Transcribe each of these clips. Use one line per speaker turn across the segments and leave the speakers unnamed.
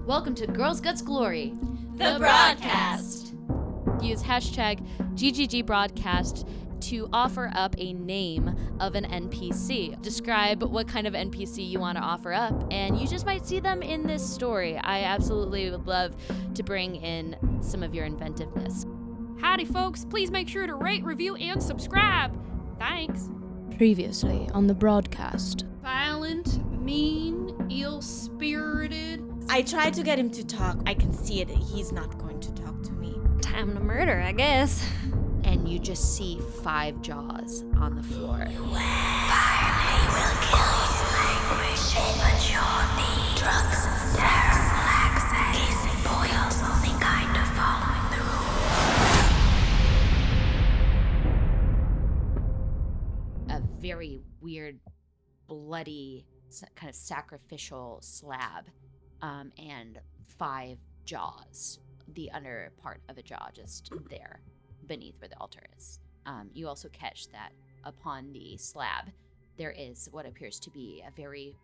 Welcome to Girls Guts Glory,
the broadcast.
Use hashtag GGGBroadcast to offer up a name of an NPC. Describe what kind of NPC you want to offer up, and you just might see them in this story. I absolutely would love to bring in some of your inventiveness.
Howdy, folks. Please make sure to rate, review, and subscribe. Thanks.
Previously on the broadcast.
Violent, mean, ill-spirited.
I tried to get him to talk. I can see it. He's not going to talk to me.
Time to murder, I guess.
And you just see 5 jaws on the floor.
Fire will kill you. Languish, immaturity, drugs and terror, laxate, kissing boils, only kind of following the rules.
A very weird, bloody, kind of sacrificial slab, and 5 jaws. The under part of a jaw just there, beneath where the altar is. You also catch that upon the slab, there is what appears to be a very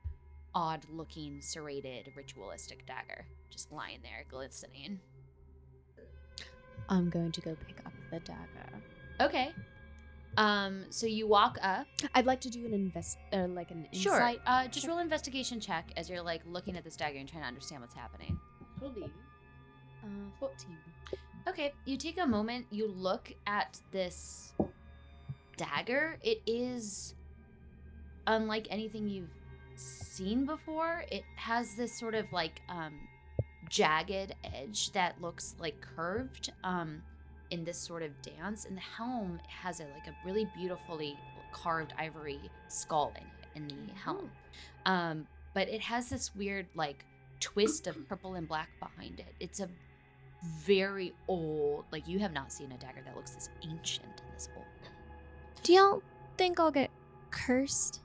odd-looking, serrated, ritualistic dagger, just lying there, glistening.
I'm going to go pick up the dagger.
Okay. So you walk up.
I'd like to do an insight.
Sure. Just roll an investigation check as you're looking at this dagger and trying to understand what's happening.
14.
Okay, you take a moment, you look at this dagger. It is unlike anything you've seen before. It has this sort of jagged edge that looks curved in this sort of dance, and the helm has a really beautifully carved ivory skull in the helm. But it has this weird twist of purple and black behind it. It's a very old, you have not seen a dagger that looks this ancient and this old.
Do y'all think I'll get cursed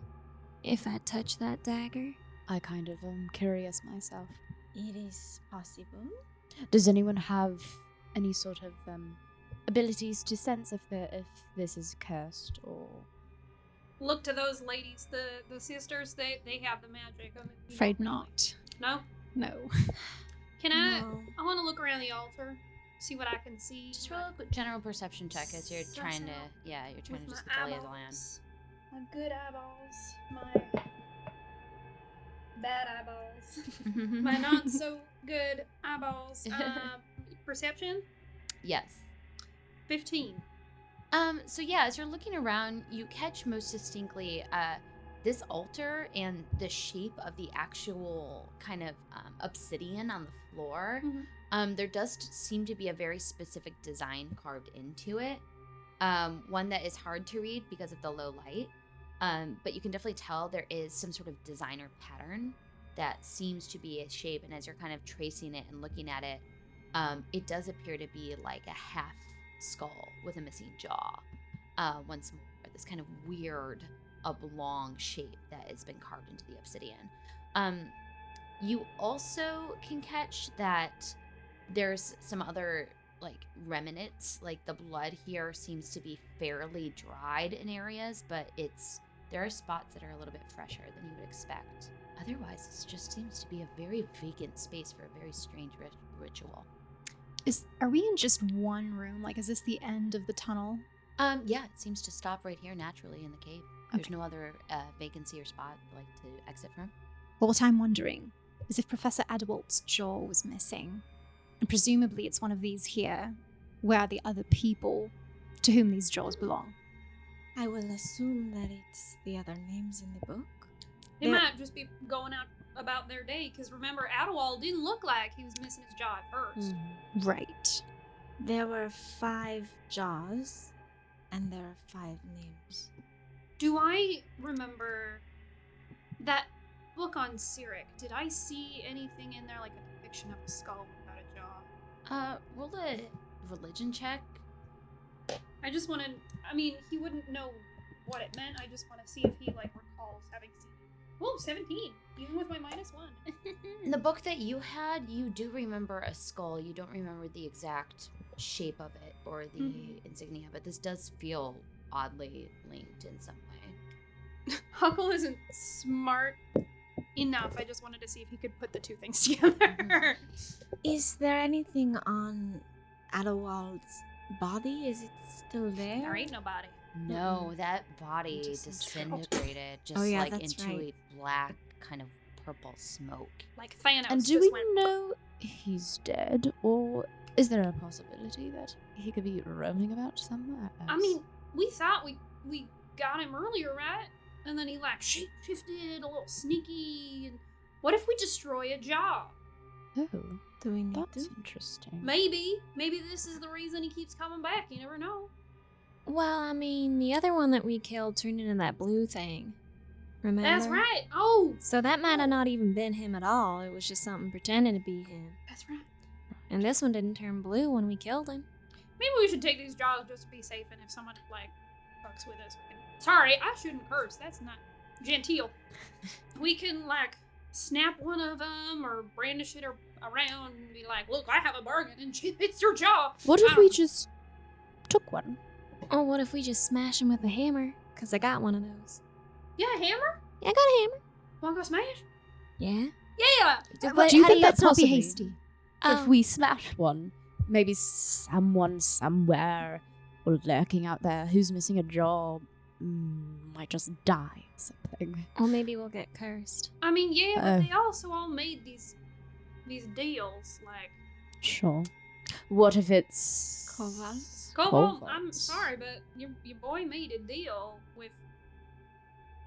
if I touch that dagger? I kind of am curious myself.
It is possible.
Does anyone have any sort of abilities to sense if this is cursed or?
Look to those ladies, the sisters. They have the magic.
Afraid not.
No.
No.
Can I?
No.
I want to look around the altar, see what I can see.
Just roll a general perception check as you're trying to, you're trying to just get the lay of the land.
My good eyeballs, my bad eyeballs, my not so good eyeballs. Perception?
Yes.
15.
So as you're looking around, you catch most distinctly this altar and the shape of the actual kind of obsidian on the floor.
Mm-hmm.
There does seem to be a very specific design carved into it. One that is hard to read because of the low light. But you can definitely tell there is some sort of designer pattern that seems to be a shape. And as you're kind of tracing it and looking at it, it does appear to be like a half skull with a missing jaw. Once more, this kind of weird oblong shape that has been carved into the obsidian. You also can catch that there's some other remnants. The blood here seems to be fairly dried in areas, but there are spots that are a little bit fresher than you would expect. Otherwise, this just seems to be a very vacant space for a very strange ritual.
Are we in just one room? Is this the end of the tunnel?
Yeah, it seems to stop right here naturally in the cave. There's no other vacancy or spot to exit from.
Well, what I'm wondering is if Professor Adelwald's jaw was missing, and presumably it's one of these here, where are the other people to whom these jaws belong?
I will assume that it's the other names in the book.
They might just be going out about their day, because remember, Adelwald didn't look like he was missing his jaw at first.
Right.
There were 5 jaws, and there are 5 names.
Do I remember that book on Cyric? Did I see anything in there like a depiction of a skull without a jaw?
Roll a religion check.
I just want to. He wouldn't know what it meant. I just want to see if he recalls having seen it. Oh, 17, even with my -1.
In the book that you had, you do remember a skull. You don't remember the exact shape of it or the insignia, but this does feel oddly linked in some way.
Huckle isn't smart enough. I just wanted to see if he could put the two things together.
Is there anything on Adelwald's body? Is it still there?
There ain't nobody.
No, that body
Just
disintegrated just
Oh, yeah,
like
that's
into
right.
a black kind of purple smoke.
Like Thanos.
And do
just
we
went,
know he's dead, or is there a possibility that he could be roaming about somewhere else?
I mean, we thought we got him earlier, right? And then he like shifted a little sneaky. And what if we destroy a jaw?
oh,
Do we need
that's
to?
interesting.
Maybe this is the reason he keeps coming back. You never know.
Well, I mean, the other one that we killed turned into that blue thing. Remember?
That's right. Oh,
So that might have not even been him at all. It was just something pretending to be him.
that's right.
And this one didn't turn blue when we killed him.
Maybe we should take these jaws just to be safe. And if someone like fucks with us, we can... Sorry, I shouldn't curse. That's not genteel. We can like snap one of them or brandish it around and be like, "Look, I have a bargain, and it's your jaw."
What
I
if we
don't-
just took one?
Oh,
Or what if we just smash him with a hammer? Because I got one of those.
Yeah, hammer?
Yeah, I got a hammer.
Wanna go smash?
Yeah?
Yeah.
But
Do you
how
think
let's
that's not
not
be
be
hasty?
Oh.
If we smash one, maybe someone somewhere or lurking out there who's missing a jaw might just die or something.
Or maybe we'll get cursed.
I mean, yeah,
Oh.
but they also all made these deals. Like,
Sure. What if it's
Koval's?
Cobalt, I'm
Kobolds.
sorry, but your boy made a deal with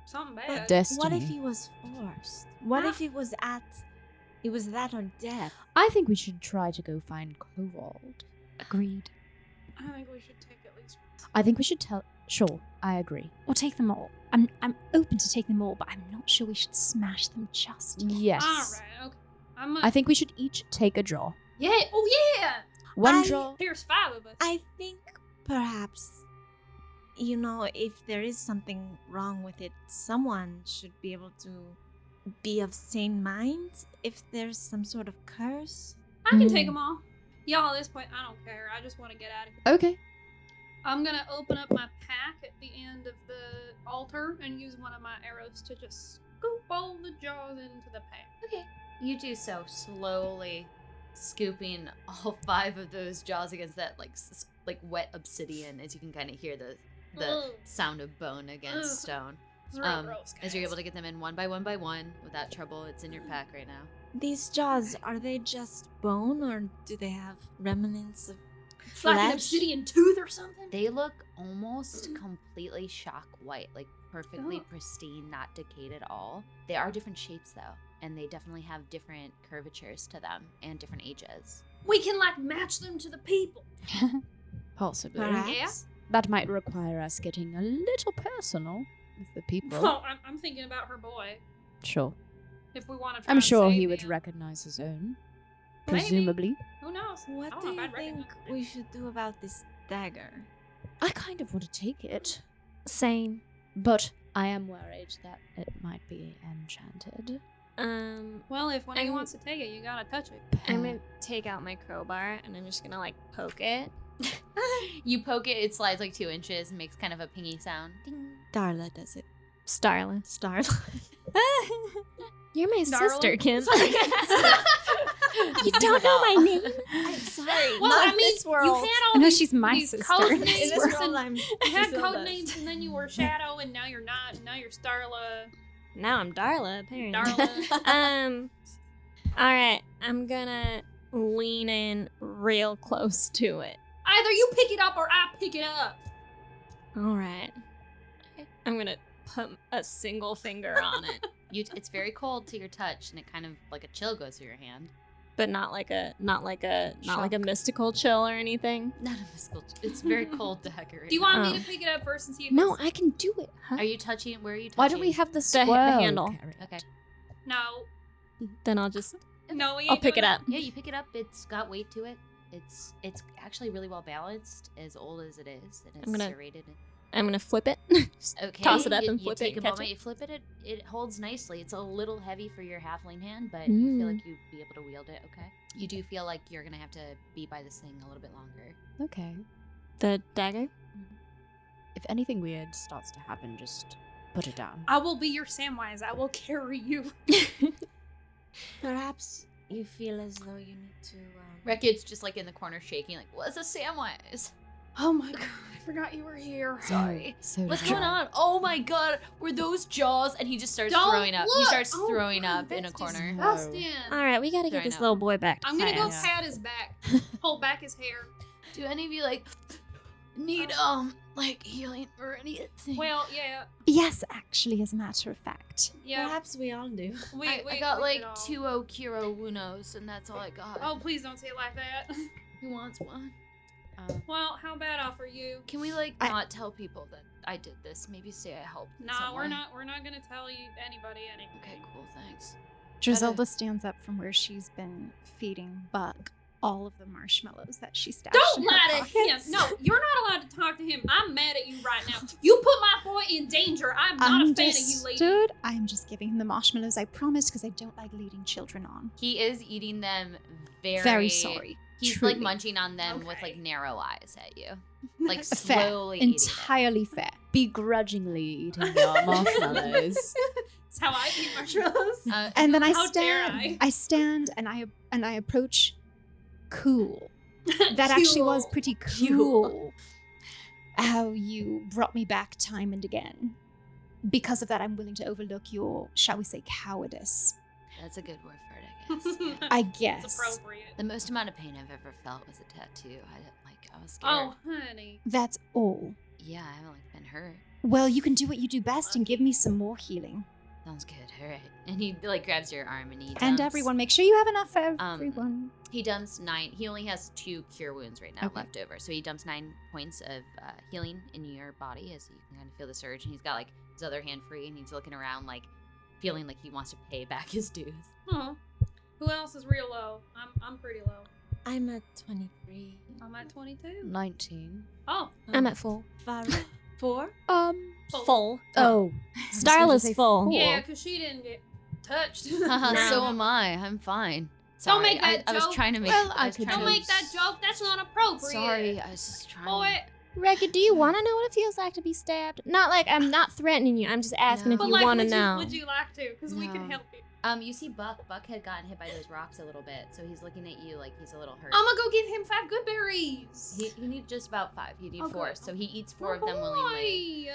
something bad.
Destiny?
What if he was forced? What
Huh?
if it was that or death?
I think we should try to go find Kobold.
Agreed.
I think we should take at least.
I think we should tell. Sure, I agree.
Or take them all. I'm open to take them all, but I'm not sure we should smash them just yet.
Yes.
All right, okay.
I think we should each take a jaw.
Yeah. Oh yeah.
One
I-
jaw.
There's 5 of us.
I think perhaps, if there is something wrong with it, someone should be able to be of sane mind if there's some sort of curse.
I can take them all. Y'all, at this point, I don't care. I just want to get out of here.
Okay.
I'm gonna open up my pack at the end of the altar and use one of my arrows to just scoop all the jaws into the pack.
Okay. You do so, slowly scooping all 5 of those jaws against that like wet obsidian, as you can kind of hear the
Ugh.
sound of bone against
Ugh.
stone.
It's real gross,
As you're
guys.
able to get them in one by one without trouble. It's in your pack right now.
These jaws, are they just bone or do they have remnants of
like an
flesh?
obsidian tooth or something.
They look almost completely shock white, like perfectly
Oh.
pristine, not decayed at all. They are different shapes though, and they definitely have different curvatures to them and different ages.
We can like match them to the people.
Possibly.
Perhaps.
That might require us getting a little personal with the people.
Well, I'm thinking about her boy.
Sure.
If we want to,
I'm sure he would recognize his own.
Maybe.
Presumably.
Who knows? I
What
don't
do
know if
you
I'd
think
recognize him.
we should do about this dagger?
I kind of want to take it.
Same.
But I am worried that it might be enchanted.
Well, if one of you
I'm-
wants to take it, you gotta touch it.
I'm gonna take out my crowbar and I'm just gonna like poke it.
You poke it, it slides like 2 inches and makes kind of a pingy sound. Ding.
Darla does it.
Starla.
Starla.
You're my
Darla?
sister, Kim.
Sorry.
You don't know my name.
I'm sorry.
Well,
not
I mean,
this world.
you had all
I know
these,
she's my
these
sister.
code
In
names.
In this world,
and
I'm.
you had
Druzilda.
code names, and then you were Shadow, and now you're not. And now you're Starla.
Now I'm Darla, apparently.
Darla.
Alright, I'm gonna lean in real close to it.
Either you pick it up or I pick it up.
Alright. I'm gonna put a single finger on it.
It's very cold to your touch, and it kind of like a chill goes through your hand.
But not like a
Shock.
mystical chill or anything.
Not a physical. It's very cold dagger.
Do you want
Oh.
me to pick it up first and see if
No,
it's...
I can do it. Huh?
Are you touching? Where are you touching?
Why don't we have the
The
swirl
handle.
carry it?
Okay.
No.
Then I'll just
No, we ain't
I'll pick
doing
it up.
Yeah, you pick it up. It's got weight to it. It's actually really well balanced, as old as it is. And it's
I'm gonna-
serrated.
I'm gonna flip it. Just
Okay.
toss it up
you,
and
you
flip
take
it and
a
catch
moment,
it.
you flip it, it holds nicely. It's a little heavy for your halfling hand, but you feel
Mm.
like you'd be able to wield it. Okay. You do feel like you're gonna have to be by this thing a little bit longer.
Okay.
The dagger?
If anything weird starts to happen, just put it down.
I will be your Samwise. I will carry you.
Perhaps you feel as though you need to.
Reckitt's just like in the corner shaking, like, what's a Samwise?
Oh my god, I forgot you were here. Sorry.
So
What's
did
going
I.
on? Oh my god, were those jaws? And he just starts
Don't
throwing up. He
look.
starts
Oh
throwing
god,
up in a
that's
corner.
disgusting.
All right, we gotta get
Throwing
this
up.
little boy back to
I'm gonna go
class.
pat his back. Hold back his hair.
Do any of you like need like healing or anything?
Well, yeah.
Yes, actually, as a matter of fact.
Yeah.
Perhaps we all do.
I got like 2 Okiro Unos, and that's all I got.
Oh, please don't say it like that.
Who wants one?
Well, how about I offer you?
Can we like
I-
not tell people that I did this? Maybe say I helped. in
No,
some
we're
way.
not. We're not gonna tell you anybody anything.
Okay, cool. Thanks.
Druzilda stands up from where she's been feeding Buck all of the marshmallows that she stashed
Don't
in her
lie to him.
pockets.
No, you're not allowed to talk to him. I'm mad at you right now. You put my boy in danger. I'm not a fan of you, lady.
Understood. I'm just giving him the marshmallows, I promise, because I don't like leading children on.
He is eating them
Very sorry.
He's
Truly.
like munching on them with
Okay.
like narrow eyes at you, like
Fair.
slowly eating it.
Entirely fair.
Begrudgingly eating your marshmallows.
That's how I eat marshmallows.
And then I
How dare
stand.
I?
stand and I approach cool. That actually was
Cool.
pretty cool. How you brought me back time and again. Because of that, I'm willing to overlook your, shall we say, cowardice.
That's a good word for it, I guess. Yeah.
I
It's
guess.
appropriate.
The most amount of pain I've ever felt was a tattoo. I was scared.
Oh, honey.
That's all.
Yeah, I haven't like been hurt.
Well, you can do what you do best and give me some more healing.
Sounds good. All right. And he like grabs your arm and he
And
dumps-
everyone, make sure you have enough for
Um,
everyone.
He dumps 9. He only has 2 cure wounds right now
Okay.
left over. So he dumps 9 points of healing in your body as you can kind of feel the surge. And he's got like his other hand free and he's looking around like feeling like he wants to pay back his dues.
Huh. Who else is real low? I'm pretty low.
I'm at 23.
I'm at 22.
19.
Oh.
I'm at full.
4?
Full.
Oh.
Starla's full.
Yeah, because she didn't get touched.
So am I. I'm fine. Sorry.
Don't make that
I was
joke.
trying to make.
Well,
I was
I could
trying
Don't
to-
make that joke. That's not appropriate.
Sorry, I was just trying.
Boy.
Rekka, do you want to know what it feels like to be stabbed? Not like I'm not threatening you. I'm just asking
No.
if
But
you
like,
want to
would
know.
would you like to? Because we can
No.
help you.
You see Buck. Buck had gotten hit by those rocks a little bit, so he's looking at you like he's a little hurt.
I'm gonna go give him 5 good berries.
He needs just about 5. He needs
Okay.
4, so he eats 4 of
My
them willingly.
boy.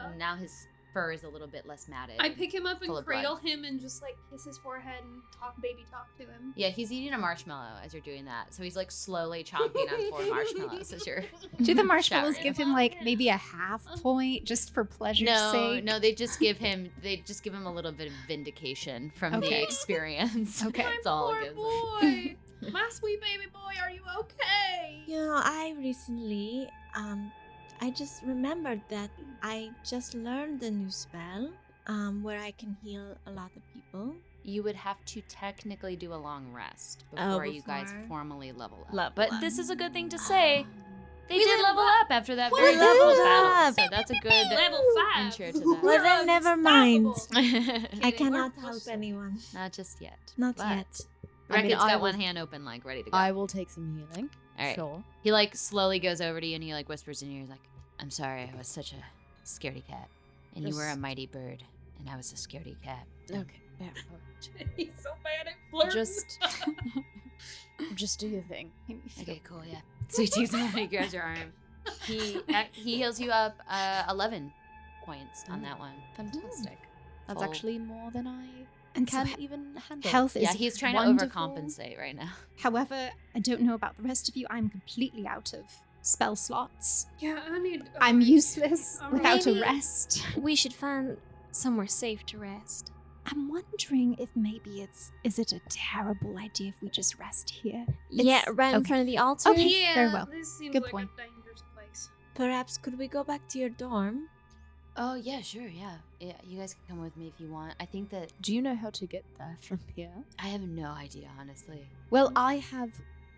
And now his fur is a little bit less matted.
I pick him up
full
and
of blood.
cradle him and just like kiss his forehead and baby talk to him.
Yeah, he's eating a marshmallow as you're doing that. So he's like slowly chomping on 4 marshmallows as you're.
Do the marshmallows
showering
give
him.
him like maybe a half point just for pleasure's sake?
No, they just give him a little bit of vindication from the
Okay.
experience.
Okay.
That's all
Poor
it gives
boy. My sweet baby boy, are you okay?
You know, I recently, I just remembered that I just learned a new spell, where I can heal a lot of people.
You would have to technically do a long rest
Oh,
before you guys
before?
formally level up.
Level
but
up.
this is a good thing to say. They
We
did
leveled
level up after that
We
very
leveled
difficult battle,
up.
so that's a good
Level 5.
intro to that.
Well, then never mind.
Unstoppable.
I
Kidding,
cannot
we're
help
close.
anyone.
Not just yet.
Not
but
yet.
I mean,
Reckitt's
I
got
will-
one hand open, like ready to go.
I will take some healing.
All right.
Sure.
He like slowly goes over to you and he like whispers in your ear, like, "I'm sorry, I was such a scaredy cat, and you were a
Just-
mighty bird, and I was a scaredy cat."
Okay. Yeah.
He's so bad at flirting.
Just do your thing.
Okay, cool, yeah. So he takes him and he grabs your arm. He heals you up 11 points on that one.
Fantastic. That's
Full.
actually more than I
And so
can even handle.
health is
Yeah, he's trying
wonderful.
to overcompensate right now.
However, I don't know about the rest of you. I'm completely out of spell slots.
Yeah, I need.
I'm useless
All
without
Maybe-
a rest.
We should find somewhere safe to rest.
I'm wondering if maybe is it a terrible idea if we just rest here?
Yeah,
It's-
right in
okay.
front of the altar.
Okay.
Yeah,
very well.
this seems
Good
like
point.
a dangerous place.
Perhaps could we go back to your dorm?
Oh yeah, sure, yeah. You guys can come with me if you want. I think that
Do you know how to get there from here?
I have no idea, honestly.
Well, I have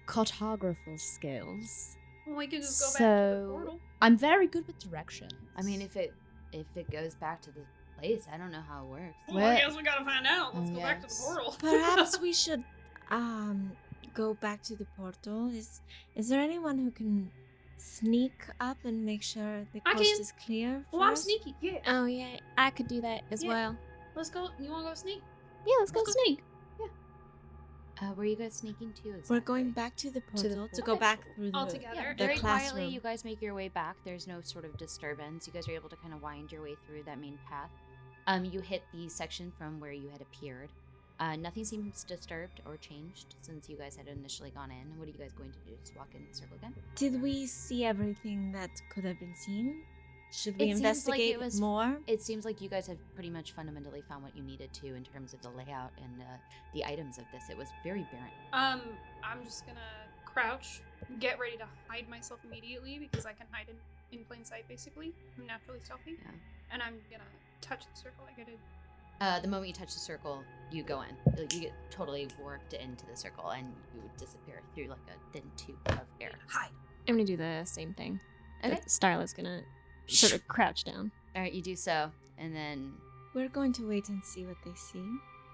cartographical skills.
Well, we can just go back to the
So-
portal.
I'm very good with directions.
I mean, if it goes back to the place, I don't know how it works.
Well,
Where-
I guess we gotta find out. Let's
Oh,
go back to the
yes.
portal.
Perhaps we should go back to the portal. Is there anyone who can sneak up and make sure the
I
coast
can.
is clear?
Oh, I'm
first?
sneaky. Yeah.
Oh yeah, I could do that as
Yeah.
well.
Let's go. You want to go sneak?
Yeah, let's go sneak.
Where are you guys sneaking to exactly?
We're going back to the portal to go
portal.
back through
All
the,
together.
Yeah,
the
very
classroom.
quietly, you guys make your way back. There's no sort of disturbance. You guys are able to kind of wind your way through that main path. You hit the section from where you had appeared. Nothing seems disturbed or changed since you guys had initially gone in. What are you guys going to do? Just walk in the circle again?
Did we see everything that could have been seen? Should we
It seems like
investigate
it was-
more?
It seems like you guys have pretty much fundamentally found what you needed to in terms of the layout and the items of this. It was very barren.
I'm just gonna crouch, get ready to hide myself immediately because I can hide in plain sight. Basically, I'm naturally stealthy.
Yeah.
And I'm gonna touch the circle like I did.
The moment you touch the circle, you go in. You get totally warped into the circle and you disappear through like a thin tube of air.
Hide.
I'm gonna do the same thing.
Okay.
Starla's gonna sort of crouch down.
All right, you do so, and then
We're going to wait and see what they see.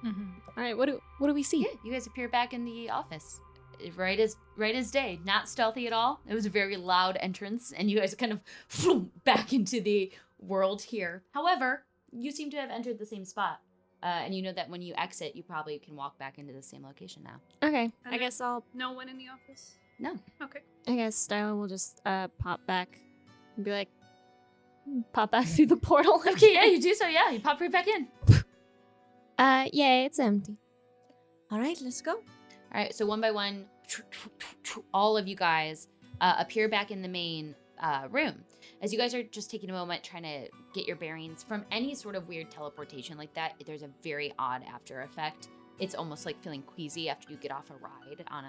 Mm-hmm. All right, what do we see?
yeah, you guys appear back in the office, right as day. Not stealthy at all. It was a very loud entrance, and you guys kind of back into the world here. However, you seem to have entered the same spot, and you know that when you exit, you probably can walk back into the same location now.
Okay,
And
I guess I'll.
No one in the office.
No.
Okay.
I guess Starla will just pop back and be like, pop back through the portal.
Okay, yeah, you do so. Yeah, you pop right back in.
Yeah, it's empty.
All right, let's go.
All right, so one by one, all of you guys appear back in the main room. As you guys are just taking a moment trying to get your bearings from any sort of weird teleportation like that, there's a very odd after effect. It's almost like feeling queasy after you get off a ride on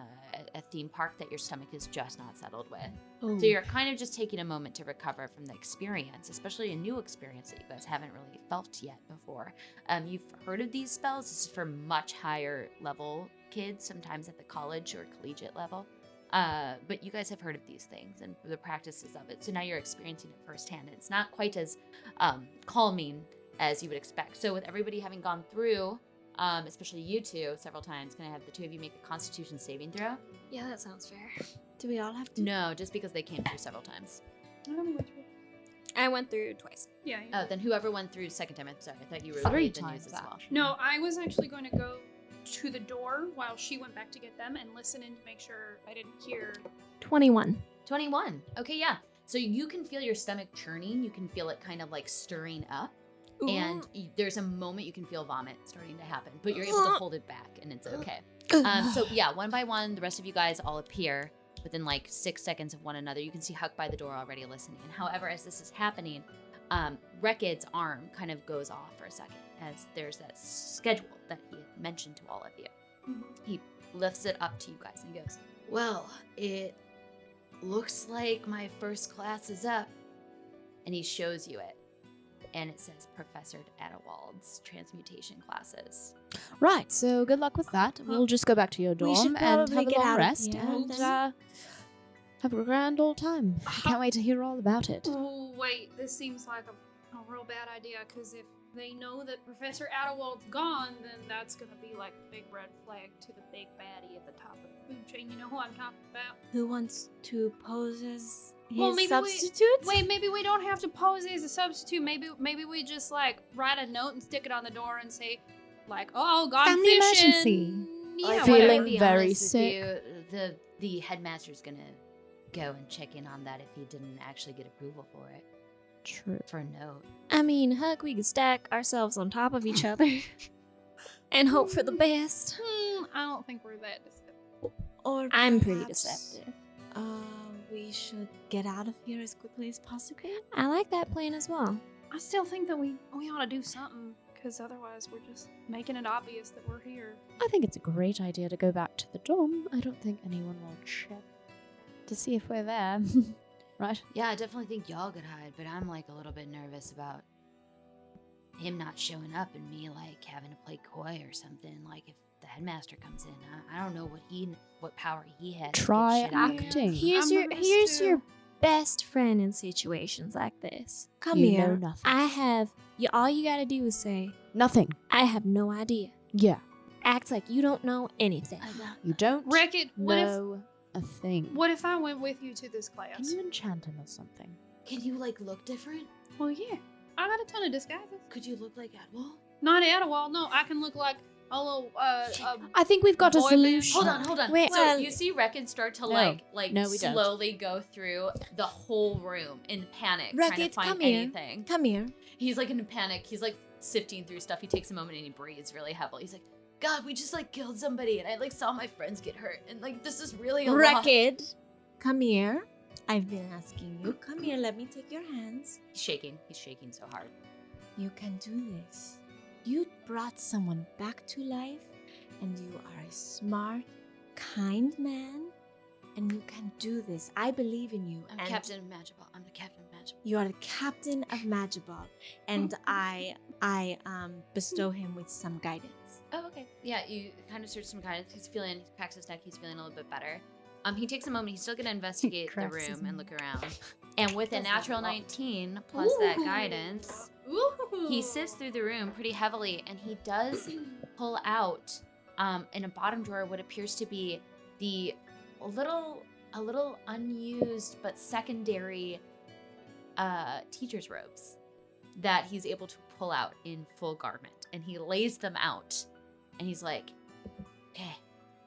a theme park that your stomach is just not settled with. So you're kind of just taking a moment to recover from the experience, especially a new experience that you guys haven't really felt yet before. You've heard of these spells. This is for much higher level kids, sometimes at the college or collegiate level. But you guys have heard of these things and the practices of it. So now you're experiencing it firsthand. And it's not quite as calming as you would expect. So with everybody having gone through, especially you two, several times, can I have the two of you make a Constitution saving throw?
Yeah, that sounds fair.
Do we all have to?
No, just because they came through several times.
I went through twice.
Yeah.
Oh, then whoever went through second time, I'm sorry, I thought you were
3
related to
times
news as well.
No, I was actually going to go to the door while she went back to get them and listen in to make sure I didn't hear.
21.
21. Okay, yeah. So you can feel your stomach churning. You can feel it kind of like stirring up. And there's a moment you can feel vomit starting to happen, but you're able to hold it back and it's okay. So yeah, one by one, the rest of you guys all appear within like 6 seconds of one another. You can see Huck by the door already listening. However, as this is happening, Rekid's arm kind of goes off for a second as there's that schedule that he had mentioned to all of you. He lifts it up to you guys and goes, well, it looks like my first class is up. And he shows you it. And it says Professor Adelwald's transmutation classes.
Right, so good luck with that. We'll just go back to your
We should
dorm and have
probably
a
get
long
out of
rest
here
and
then.
have a grand old time. Can't wait to hear all about it.
Oh, wait, this seems like a real bad idea, because if they know that Professor Adelwald's gone, then that's gonna be like a big red flag to the big baddie at the top of the food chain. You know who I'm talking about?
Who wants to pose as his
Well, maybe
substitute?
Wait, maybe we don't have to pose as a substitute. Maybe we just like write a note and stick it on the door and say, like, "Oh, gone
Family
fishing."
emergency.
Yeah,
Feeling
whatever.
be
very
honest with
sick.
you, the headmaster's gonna go and check in on that if he didn't actually get approval for it.
True.
For a note.
I mean, Huck, we could stack ourselves on top of each other and hope for the best.
I don't think we're that deceptive.
Or
I'm pretty
perhaps,
deceptive.
We should get out of here as quickly as possible.
I like that plan as well.
I still think that we ought to do something, because otherwise we're just making it obvious that we're here.
I think it's a great idea to go back to the dorm. I don't think anyone will check to see if we're there. Right?
Yeah, I definitely think y'all could hide, but I'm like a little bit nervous about him not showing up and me like having to play coy or something. Like if the headmaster comes in, I don't know what power he had. to get
Try
shit out of him.
acting.
Here's
I'm
your
nervous too.
your best friend in situations like this.
Come
you
here.
know nothing.
I have all you gotta do is say,
Nothing.
I have no idea.
Yeah.
Act like you don't know anything.
I got
You don't
Wreck it. What if
know a thing.
What if I went with you to this class?
Can you enchant him or something?
Can you like look different?
Well, yeah. I got a ton of disguises.
Could you look like Adelwald?
Not Adelwald, no. I can look like a little,
I think we've got a
boy band.
solution.
Hold on.
Wait,
So
well-
you see Reckon start to
No. No, we don't.
slowly go through the whole room in panic, trying to
Rocket,
find
come here.
anything.
Come here.
He's like in panic. He's like sifting through stuff. He takes a moment and he breathes really heavily. He's like, God, we just like killed somebody and I like saw my friends get hurt and like this is really a lot.
Rocket, come here. I've been asking you. Come here, let me take your hands.
He's shaking. He's shaking so hard.
You can do this. You brought someone back to life, and you are a smart, kind man, and you can do this. I believe in you.
I'm
and
Captain of Magiball. I'm the Captain of Magiball.
You are the captain of Magiball, and I bestow him with some guidance.
Oh, okay. Yeah, you kind of search some guidance. He cracks his neck. He's feeling a little bit better. He takes a moment. He's still gonna investigate the
Cracks his
room and
neck.
look around. And with a
Does
natural
that lot.
19 plus that
Ooh.
guidance,
Ooh.
he sifts through the room pretty heavily, and he does pull out in a bottom drawer what appears to be the a little unused but secondary teacher's robes that he's able to pull out in full garment, and he lays them out, and he's like, "Okay,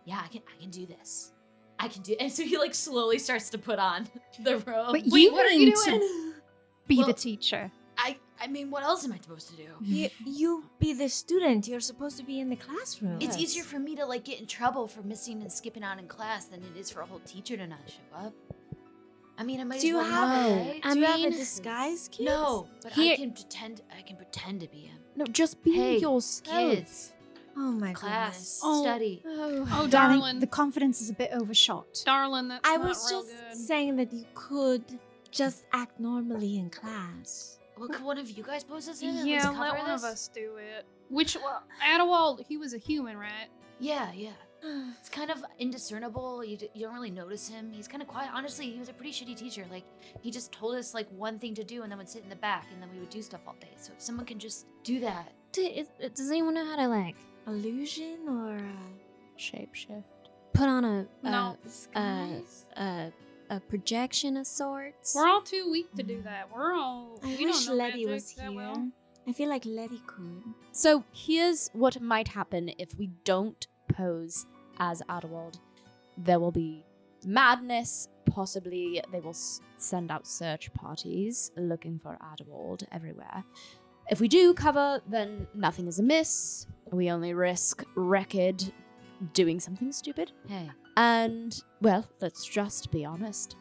yeah, I can do this. I can do." And so he like slowly starts to put on the robe.
But
Wait,
you
what are you
need
doing?
to be
Well,
the teacher.
I mean, what else am I supposed to do?
You be the student. You're supposed to be in the classroom.
It's easier for me to like get in trouble for missing and skipping out in class than it is for a whole teacher to not show up. I mean, I might
Do you
as well
have
know,
a,
right?
do you have a disguise, kids?
No, but
Here-
I can pretend to be him.
No, just be
Hey,
yourself.
Kids,
Oh my
class,
goodness.
Oh.
study.
Oh,
Darling,
darling.
the confidence is a bit overshot.
Darling, that's
I
not
was
real
just
good.
saying that you could just act normally in class.
Well, could one of you guys pose as him? and
Yeah,
let's
let
cover
one
this?
of us do it. Which, well, Adelwald, he was a human, right?
Yeah. It's kind of indiscernible. You don't really notice him. He's kind of quiet. Honestly, he was a pretty shitty teacher. Like, he just told us like one thing to do and then would sit in the back and then we would do stuff all day. So if someone can just do that.
Does anyone know how to like
Illusion or
Shapeshift.
put on a
No.
disguise?
a projection of sorts?
We're all too weak to do that. We're all.
I
we
wish
don't know
Letty
magic
was
that
here.
well.
I feel like Letty could.
So here's what might happen if we don't pose as Adelwald. There will be madness. Possibly they will send out search parties looking for Adelwald everywhere. If we do cover, then nothing is amiss. We only risk Record doing something stupid.
Hey.
And, well, let's just be honest.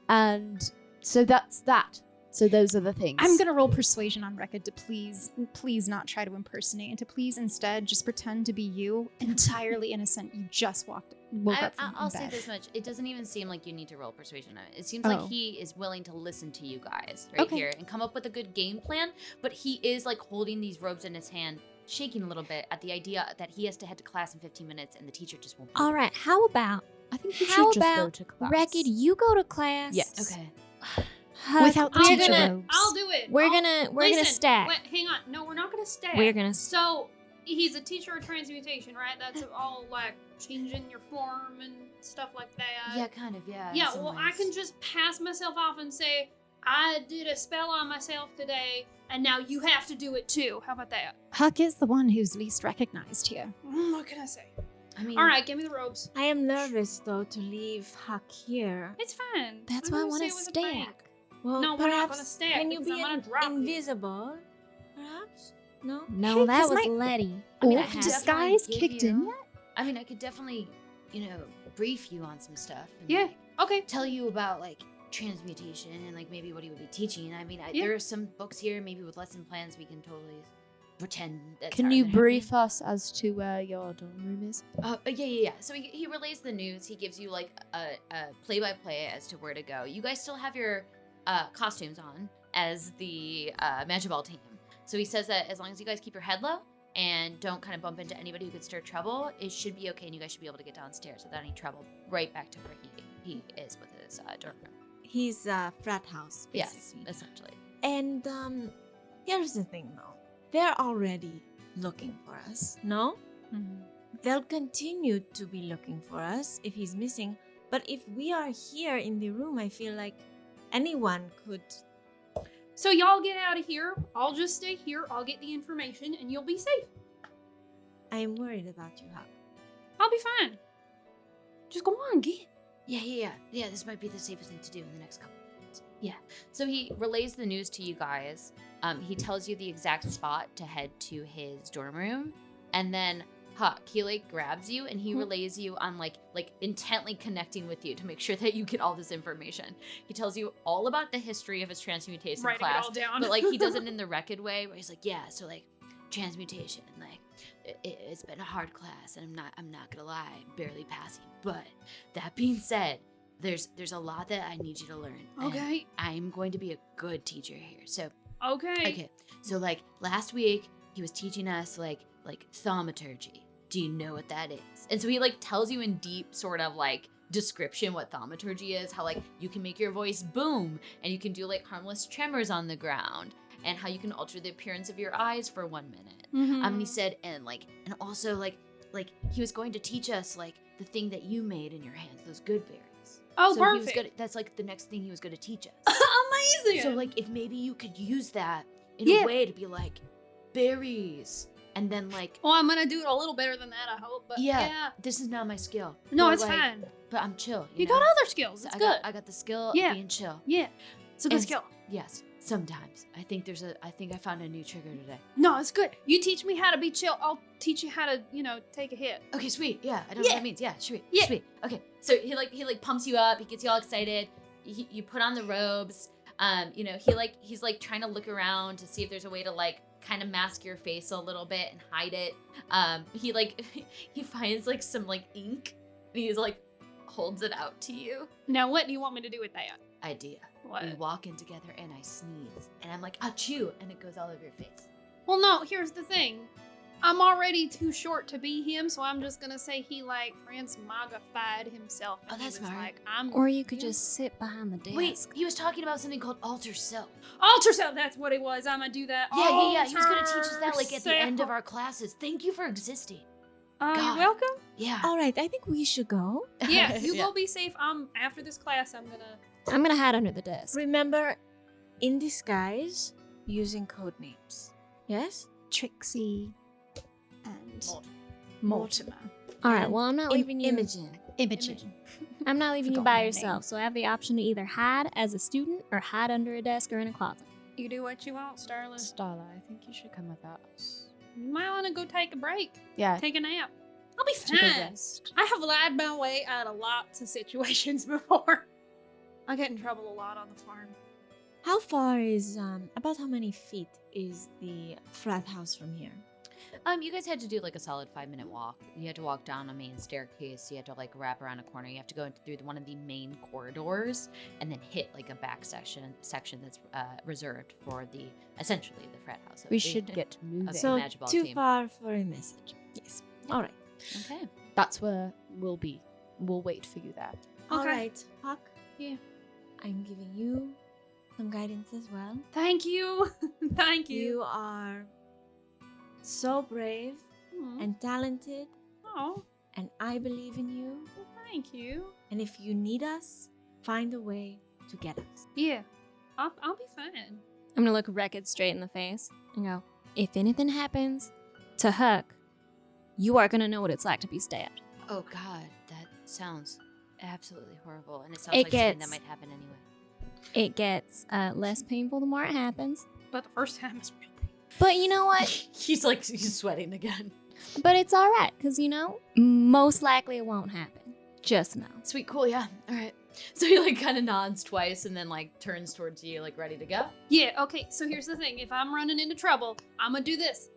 And so that's that. So those are the things.
I'm gonna roll persuasion on record to please not try to impersonate and to please instead just pretend to be you, entirely innessent. You just woke up from
I'll say
bed.
this much. It doesn't even seem like you need to roll persuasion on it. It seems
Oh.
like he is willing to listen to you guys right
Okay.
here and come up with a good game plan, but he is like holding these robes in his hand, shaking a little bit at the idea that he has to head to class in 15 minutes and the teacher just won't be
All right. How about
I think you
how
should just go
about
to class.
Record? You go to class.
Yes.
Okay.
Huck,
Without the
we're
teacher
gonna
robes.
I'll do it.
we're
I'll-
gonna
Listen,
stack.
Wait, hang on. No, we're not gonna stack.
We're gonna
So he's a teacher of transmutation, right? That's all like changing your form and stuff like that.
Yeah, kind of, yeah. in
Yeah,
some
well, I
ways.
can just pass myself off and say, I did a spell on myself today, and now you have to do it too. How about that?
Huck is the one who's least recognized here.
What can I say?
I mean,
All right, give me the robes.
I am nervous though to leave Huck here.
It's fine.
That's
I'm
why I
gonna
want to
say it was a prank.
stack.
Well,
No, we're not
perhaps
gonna stack
can you
because
be
I'm gonna drop you.
invisible? Perhaps? No?
No,
Hey,
that
has
was
my-
Letty.
I mean, I
Oh,
could
disguise
definitely give
kicked in
you-
yet?
I mean, I could definitely, brief you on some stuff. And,
Yeah.
like,
Okay.
tell you about like transmutation and like maybe what he would be teaching. I mean,
Yeah.
there are some books here, maybe with lesson plans. We can totally pretend that's
Can
already
you
been
brief us as to where your dorm room is?
Yeah. So he relays the news. He gives you like a play-by-play as to where to go. You guys still have your costumes on as the Magiball team. So he says that as long as you guys keep your head low and don't kind of bump into anybody who could stir trouble, it should be okay, and you guys should be able to get downstairs without any trouble right back to where he is with his dorm room.
He's a frat house,
Yes,
basically.
essentially.
And here's the thing though. They're already looking for us, no?
Mm-hmm.
They'll continue to be looking for us if he's missing. But if we are here in the room, I feel like anyone could.
So y'all get out of here. I'll just stay here. I'll get the information and you'll be safe.
I am worried about you, Huck.
I'll be fine. Just go on, get.
Yeah, this might be the safest thing to do in the next couple of minutes. Yeah. So he relays the news to you guys. He tells you the exact spot to head to his dorm room. And then Huck, he like grabs you and he relays you on like intently connecting with you to make sure that you get all this information. He tells you all about the history of his transmutation
Writing
class.
it all down.
But like he does it in the Rekid way where he's like, yeah, so like transmutation, like it's been a hard class and I'm not gonna lie, I'm barely passing. But that being said, there's a lot that I need you to learn.
Okay.
I'm going to be a good teacher here. So
Okay.
So like last week he was teaching us like thaumaturgy. Do you know what that is? And so he like tells you in deep sort of like description what thaumaturgy is, how like you can make your voice boom and you can do like harmless tremors on the ground, and how you can alter the appearance of your eyes for 1 minute. And he said, and also like he was going to teach us like the thing that you made in your hands, those good berries.
Oh,
so
perfect.
That's like the next thing he was going to teach us.
Amazing.
So like if maybe you could use that in
Yeah.
a way to be like berries, and then like
Well, I'm gonna do it a little better than that, I hope. But yeah.
this is not my skill.
No,
Or,
it's
like,
fine.
But I'm chill.
You
know?
got other skills.
So
It's
I
good.
got the skill
Yeah.
of being chill.
Yeah. It's a good
And
skill.
Yes, sometimes. I think I found a new trigger today.
No, it's good. You teach me how to be chill. I'll teach you how to, take a hit.
Okay, sweet. Yeah, I don't know
Yeah.
what that means. Yeah, sweet.
Yeah.
Sweet. Okay. So he like pumps you up. He gets you all excited. You put on the robes. He's like trying to look around to see if there's a way to like kind of mask your face a little bit and hide it. He finds like some like ink and he's like holds it out to you.
Now, what do you want me to do with that?
Idea.
What?
We walk in together and I sneeze and I'm like, achoo, and it goes all over your face.
Well, no, here's the thing. I'm already too short to be him, so I'm just gonna say he like transmogrified himself. And
Oh, that's
he was
smart.
like, I'm
Or you could
Yeah.
just sit behind the desk.
Wait, he was talking about something called alter self.
alter self. That's what it was. I'm gonna do that.
Yeah. He was gonna teach us that like at the end of
Alter
our classes. Thank you for existing.
self. You're
God.
welcome.
Yeah.
All right, I think we should go.
Yeah, you go be safe. After this class, I'm gonna.
hide under the desk.
Remember, in disguise, using code names. Yes?
Trixie and
Mortimer.
All right. Well, I'm not leaving you.
Imogen.
Imogen.
I'm not leaving you
Forgot
by
her
yourself. So I have the option to either hide as a student or hide under a desk or in a closet.
You do what you want, Starla.
Starla, I think you should come with us.
You might want to go take a break.
Yeah.
Take a nap. I'll be
Take a
fine.
rest.
I have lied my way out of lots of situations before. I get in trouble a lot on the farm.
How far is, about how many feet is the frat house from here?
You guys had to do like a solid 5-minute walk. You had to walk down a main staircase. You had to like wrap around a corner. You have to go through one of the main corridors and then hit like a back section that's reserved for essentially the frat house.
We should get moving.
Okay.
So,
Magic ball
too
team.
far for a message. Yes. All right.
Okay.
That's where we'll be. We'll wait for you there.
All
Okay.
right, Huck.
Yeah.
I'm giving you some guidance as well.
Thank you. Thank you.
You are so brave and talented,
Oh,
and I believe in you.
thank you.
And if you need us, find a way to get us.
Yeah, I'll be fine.
I'm gonna look Rekid straight in the face and go, if anything happens to Huck, you are gonna know what it's like to be stabbed.
Oh God, that sounds absolutely horrible, and it sounds
It
like something that
gets-
might happen anyway.
It gets less painful the more it happens.
But the first time is real big.
But you know what?
he's sweating again.
But it's all right, because, most likely it won't happen. Just know.
Sweet, cool, yeah. All right. So he like kind of nods twice and then like turns towards you, like ready to go.
Yeah, okay, so here's the thing. If I'm running into trouble, I'm gonna do this.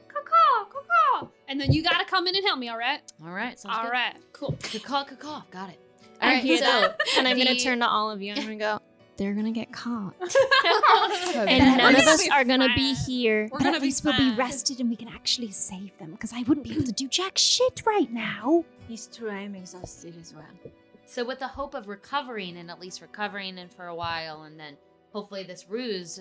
Caw-caw, caw-caw. And then you gotta come in and help me, all right?
All right. Sounds
All
good.
right, cool.
Caw. Got it.
I
All right.
hear
So
that, and I'm gonna
the-
turn to all of you and I'm gonna go, they're gonna get caught.
And
And none of
gonna
us
be
are gonna be
fine.
here.
We're
But
gonna
at
be
least we'll be
fine.
rested and we can actually save them, because I wouldn't be able to do jack shit right now.
It's true, I am exhausted as well.
So with the hope of recovering and at least recovering and for a while, and then hopefully this ruse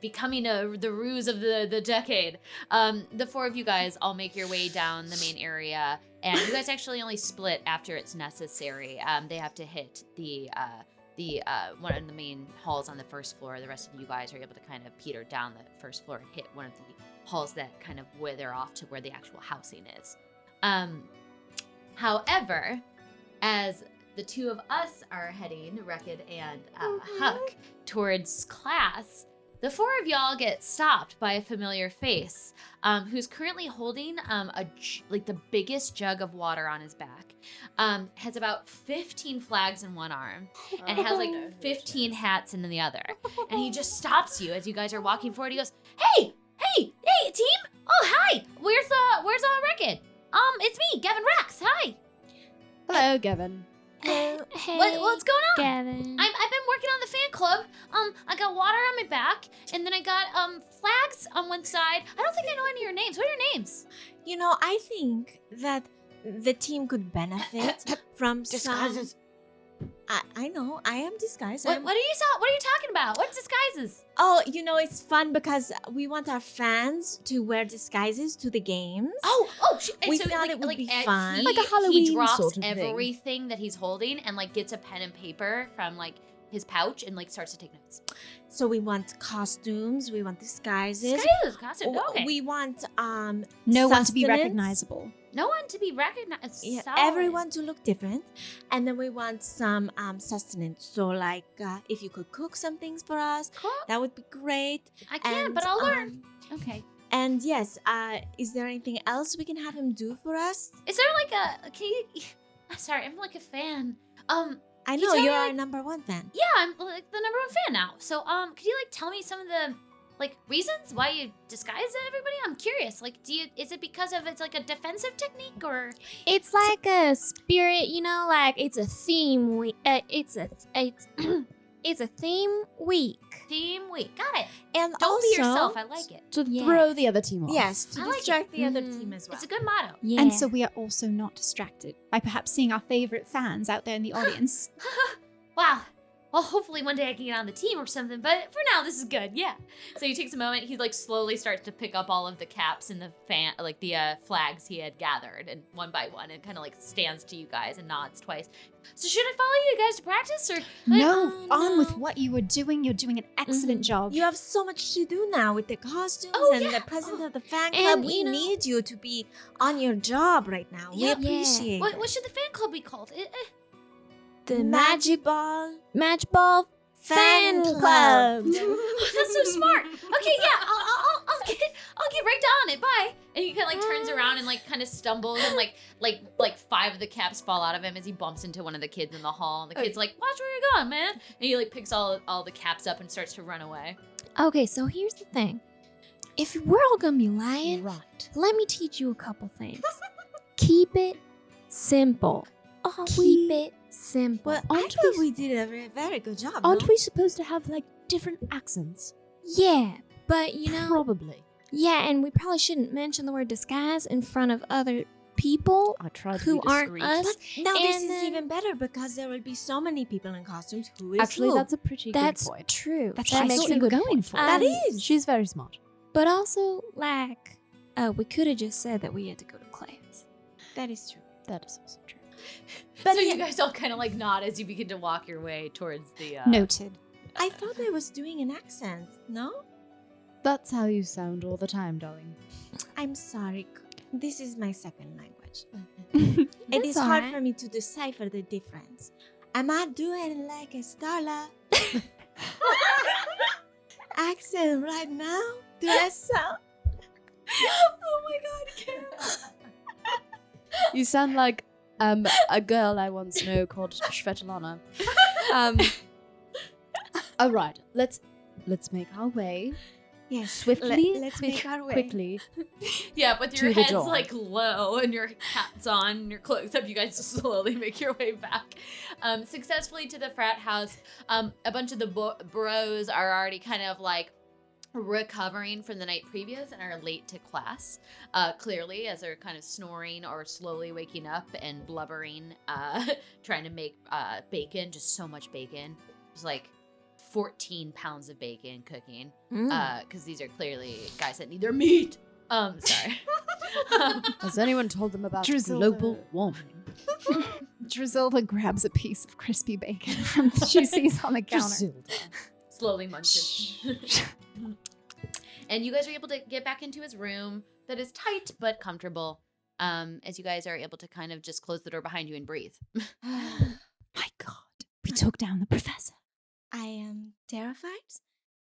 becoming the ruse of the decade, the four of you guys all make your way down the main area and you guys actually only split after it's necessary. They have to hit the one of the main halls on the first floor. The rest of you guys are able to kind of peter down the first floor and hit one of the halls that kind of wither off to where the actual housing is. However, as the two of us are heading, Rekid and Huck, towards class, the four of y'all get stopped by a familiar face, who's currently holding the biggest jug of water on his back. Has about 15 flags in one arm, and has like 15 hats in the other. And he just stops you as you guys are walking forward. He goes, "Hey, team! Oh, hi! Where's Rekid? It's me, Gavin Rax. Hi.
Hello, Gavin.
Hey,
What's going on?
Gavin.
I've been working on the fan club. I got water on my back, and then I got flags on one side. I don't think I know any of your names. What are your names?
You know, I think that the team could benefit from
Disguises.
some... I know, I am disguised.
What are you talking about? What's disguises?
Oh, you know, it's fun because we want our fans to wear disguises to the games. We thought it would be fun.
Like a Halloween
He drops
sort of thing.
everything that he's holding and like gets a pen and paper from like his pouch and like starts to take notes.
So we want costumes, we want disguises.
Costume. Okay.
We want
No one to be
sustenance.
recognizable.
No one to be recognized.
Yeah,
Solid.
everyone to look different. And then we want some sustenance. So like if you could cook some things for us,
Cool.
that would be great.
I can,
And,
but I'll learn. Okay.
And yes, is there anything else we can have him do for us?
Is there like can you? Sorry, I'm like a fan.
I
Can you
know
tell me,
you're our
like-
number one fan.
Yeah, I'm like the number one fan now. So could you like tell me some of the like reasons why you disguise everybody? I'm curious. Like, is it because of it's like a defensive technique or?
It's like a spirit, you know, like it's a theme week. It's a theme week.
Theme week. Got it.
And
Don't
also,
be yourself. I like it.
To
Yeah.
throw the other team off.
Yes, to
I like
distract the other
Mhm.
team as well.
It's a good motto.
Yeah.
And so we are also not distracted by perhaps seeing our favorite fans out there in the audience.
Wow. Well, hopefully one day I can get on the team or something, but for now this is good. Yeah. So he takes a moment. He like slowly starts to pick up all of the caps and the flags he had gathered, and one by one, and kind of like stands to you guys and nods twice. So should I follow you guys to practice or?
No,
Oh,
on with
no.
what you were doing. You're doing an excellent job.
You have so much to do now with the costumes
Oh,
and
yeah.
the president of the fan
And,
club. We
you know-
need you to be on your job right now. We
Yeah.
appreciate it.
What should the fan club be called?
the
Magic Ball
Match Ball
Fan
Fan
Club.
That's so smart. Okay, yeah, I'll get right down on it. Bye. And he kind of like turns around and like kind of stumbles and like 5 of the caps fall out of him as he bumps into one of the kids in the hall. And the kid's like, "Watch where you're going, man." And he like picks all the caps up and starts to run away.
Okay, so here's the thing. If we're all gonna be lying,
Right.
let me teach you a couple things. Keep it simple. Keep it simple.
Well, I thought we did a very good job.
Aren't
no?
we supposed to have like different accents?
Yeah, but you know,
Probably.
yeah, and we probably shouldn't mention the word disguise in front of other people
I tried to
who
be
aren't
discreet.
us.
Now this
And
is
then-
even better because there will be so many people in costumes. Who is
Actually,
who?
that's a pretty
That's
good point.
true.
That's
That
what I
makes
thought
a
you were
good
going
point.
for.
That
Um,
is.
She's very smart.
But also, like, we could have just said that we had to go to class.
That is true.
That is also true.
But
so
yeah,
you guys all kind of like nod as you begin to walk your way towards the.
Noted.
I thought I was doing an accent. No,
That's how you sound all the time, darling.
I'm sorry. This is my second language. It
That's
is hard
alright.
for me to decipher the difference. Am I doing like a Starla accent right now? Do I sound? Oh my god, Kim.
You sound like a girl I once knew called Svetlana. All right, let's make our way
Yes,
swiftly.
let's make our way.
quickly.
Yeah, with your
To the
heads
door.
like low and your hats on and your clothes up, you guys slowly make your way back successfully to the frat house. A bunch of the bros are already kind of like recovering from the night previous and are late to class, clearly, as they're kind of snoring or slowly waking up and blubbering, trying to make bacon, just so much bacon. There's like 14 pounds of bacon cooking, because these are clearly guys that need their meat. Sorry.
Has anyone told them about
Druzilda.
global warming?
Druzilda grabs a piece of crispy bacon from she sees on the counter.
Slowly munching. And you guys are able to get back into his room that is tight but comfortable. As you guys are able to kind of just close the door behind you and breathe.
My God, we took down the professor.
I am terrified.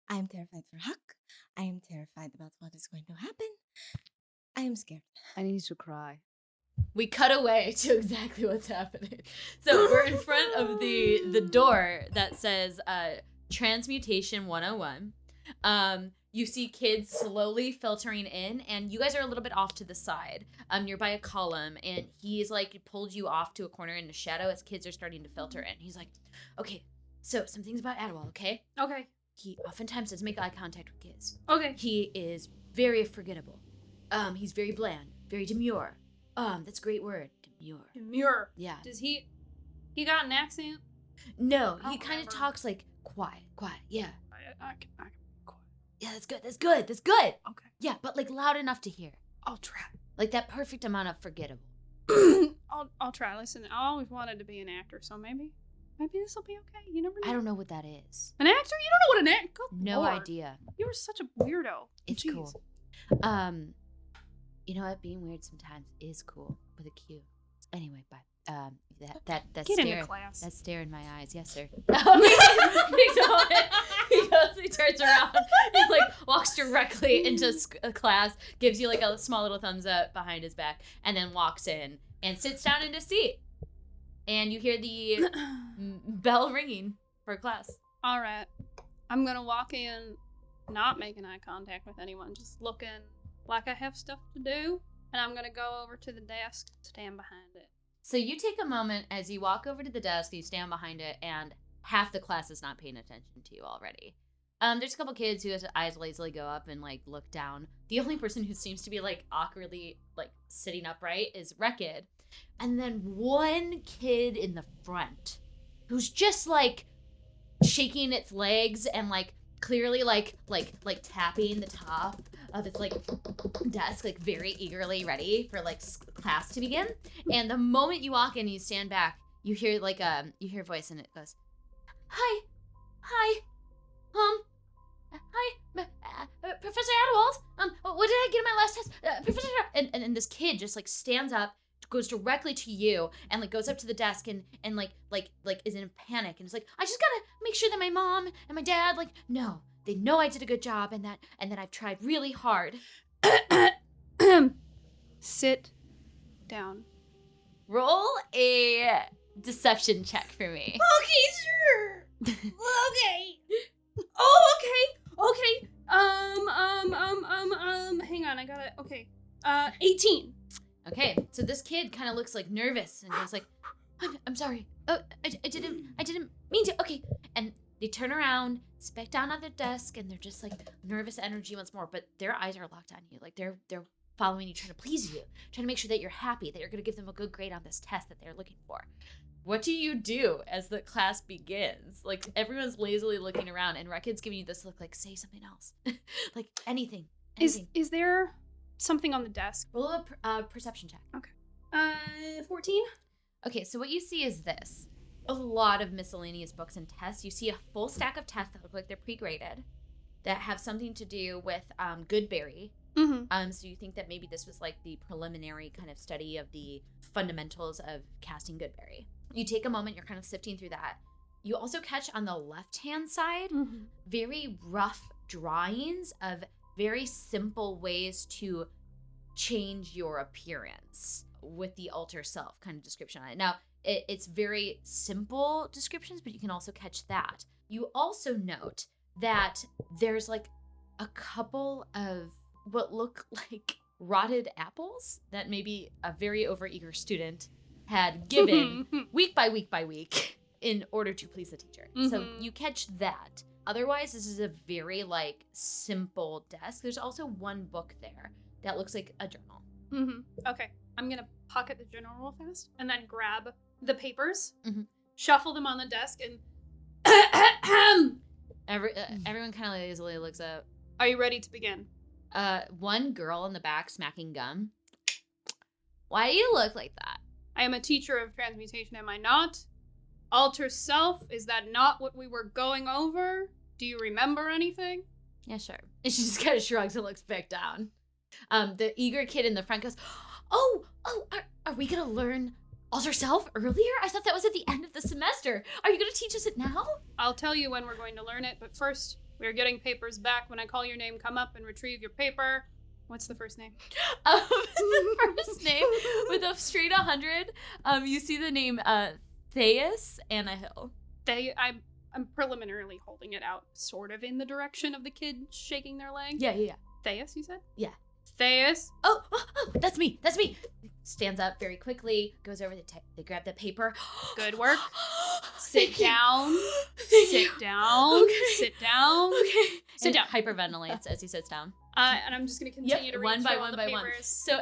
I am terrified for Huck. I am terrified about what is going to happen. I am scared.
I need to cry.
We cut away to exactly what's happening. So we're in front of the door that says Transmutation 101. You see kids slowly filtering in, and you guys are a little bit off to the side. You're by a column, and he's like pulled you off to a corner in the shadow as kids are starting to filter in. He's like, okay, so some things about Adelwald, okay?
Okay.
He oftentimes does make eye contact with kids.
Okay.
He is very forgettable. He's very bland, very demure. That's a great word, demure.
Demure.
Yeah.
Does he got an accent?
No,
Oh,
he kind of
whatever.
talks like quiet, yeah.
I can be quiet.
Yeah, that's good.
Okay.
Yeah, but like loud enough to hear.
I'll try.
Like that perfect amount of forgettable.
I'll try. Listen, I always wanted to be an actor, so maybe this will be okay. You never know.
I don't know what that is.
An actor? You don't know what an actor? Good
No
Lord.
idea.
You were such a weirdo.
It's
Jeez.
cool. You know what? Being weird sometimes is cool with a Q. Anyway, bye. That
Get
stare.
into class.
That stare in my eyes, yes, sir. He turns around and like walks directly into class, gives you like a small little thumbs up behind his back, and then walks in and sits down in his seat. And you hear the bell ringing for class.
All right. I'm going to walk in, not making eye contact with anyone, just looking like I have stuff to do. And I'm going to go over to the desk, stand behind it.
So you take a moment as you walk over to the desk, you stand behind it, and half the class is not paying attention to you already. There's a couple kids whose eyes lazily go up and like look down. The only person who seems to be like awkwardly like sitting upright is Rekid. And then one kid in the front who's just like shaking its legs and like clearly like tapping the top of its like desk, like very eagerly ready for like class to begin. And the moment you walk in, you stand back, you hear like you hear a voice and it goes, hi, Professor Adelwald, what did I get in my last test? Professor, and this kid just like stands up, goes directly to you, and like goes up to the desk and like is in a panic and is like, I just gotta make sure that my mom and my dad no, they know I did a good job and that I've tried really hard.
Sit down.
Roll a deception check for me.
Okay, sure. Okay. Oh, okay. Hang on, I got it. Okay. 18.
Okay, so this kid kind of looks like nervous and goes like, I'm sorry. Oh, I didn't mean to. Okay, and they turn around, sit back down on their desk, and they're just like nervous energy once more. But their eyes are locked on you, like they're following you, trying to please you, trying to make sure that you're happy, that you're gonna give them a good grade on this test that they're looking for. What do you do as the class begins? Like everyone's lazily looking around, and Rekid's giving you this look like, say something else, like anything.
Is there something on the desk?
Roll a perception check.
Okay. 14.
Okay, so what you see is this. A lot of miscellaneous books and tests. You see a full stack of tests that look like they're pre-graded that have something to do with Goodberry.
Mm-hmm.
So you think that maybe this was like the preliminary kind of study of the fundamentals of casting Goodberry. You take a moment, you're kind of sifting through that. You also catch on the left-hand side very rough drawings of very simple ways to change your appearance with the alter self kind of description on it. Now, it's very simple descriptions, but you can also catch that. You also note that there's like a couple of what look like rotted apples that maybe a very overeager student had given week by week in order to please the teacher. So you catch that. Otherwise, this is a very like simple desk. There's also one book there that looks like a journal.
Okay. I'm going to pocket the journal real fast and then grab the papers, shuffle them on the desk, and
everyone kind of lazily looks up.
Are you ready to begin?
One girl in the back smacking gum Why do you look like that?
I am a teacher of transmutation, am I not? Alter self, is that not what we were going over? Do you remember anything?
Yeah, sure. And she just kind of shrugs and looks back down. The eager kid in the front goes, are we going to learn Alter Self earlier? I thought that was at the end of the semester. Are you going to teach us it now?
I'll tell you when we're going to learn it, but first, we're getting papers back. When I call your name, come up and retrieve your paper. What's the first name?
The first name, with a straight 100, you see the name Theus Hill.
I'm preliminarily holding it out, sort of in the direction of the kid shaking their leg.
Yeah.
Theus, you said?
Yeah.
Theus.
Oh, that's me. Stands up very quickly, goes over they grab the paper.
Good work. Sit down.
Thank
Sit
you.
down.
Okay.
Sit down.
Okay.
Sit down.
Hyperventilates as he sits down.
And I'm just going to continue to read
one
through
by
all
one
the
by
papers.
one. So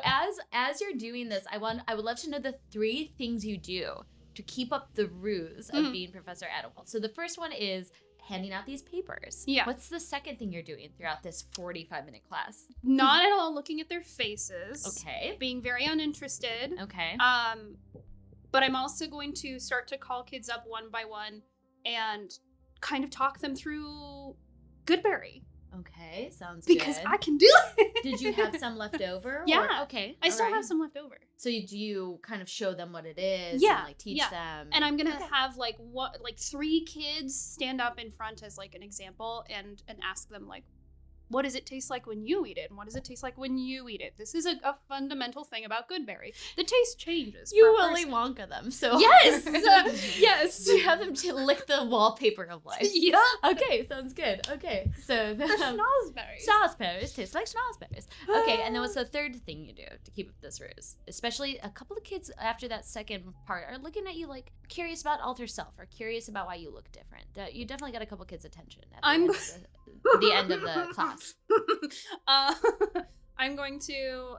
as you're doing this, I would love to know the 3 things you do to keep up the ruse of being Professor Adelwald. So the first one is handing out these papers.
Yeah.
What's the second thing you're doing throughout this 45-minute class?
Not at all looking at their faces.
Okay.
Being very uninterested.
Okay.
But I'm also going to start to call kids up one by one and kind of talk them through Goodberry.
Okay, sounds good.
Because I can do it.
Did you have some left over?
Yeah.
Okay.
I still
alright.
have some left over.
So do you kind of show them what it is?
Yeah,
And, like, teach
yeah.
them?
And I'm gonna have like 3 kids stand up in front as like an example and ask them like, what does it taste like when you eat it? And what does it taste like when you eat it? This is a fundamental thing about Goodberry. The taste changes.
You
per
Willy
person.
Wonka them. So
Yes! Yes!
You have them to lick the wallpaper of life.
Yeah.
Okay, sounds good. Okay, so
The schnozberries.
schnozberries taste like schnozberries. Okay, and then what's the third thing you do to keep up this ruse? Especially a couple of kids after that second part are looking at you like curious about Alter Self or curious about why you look different. You definitely got a couple kids' attention at the end of the class.
I'm going to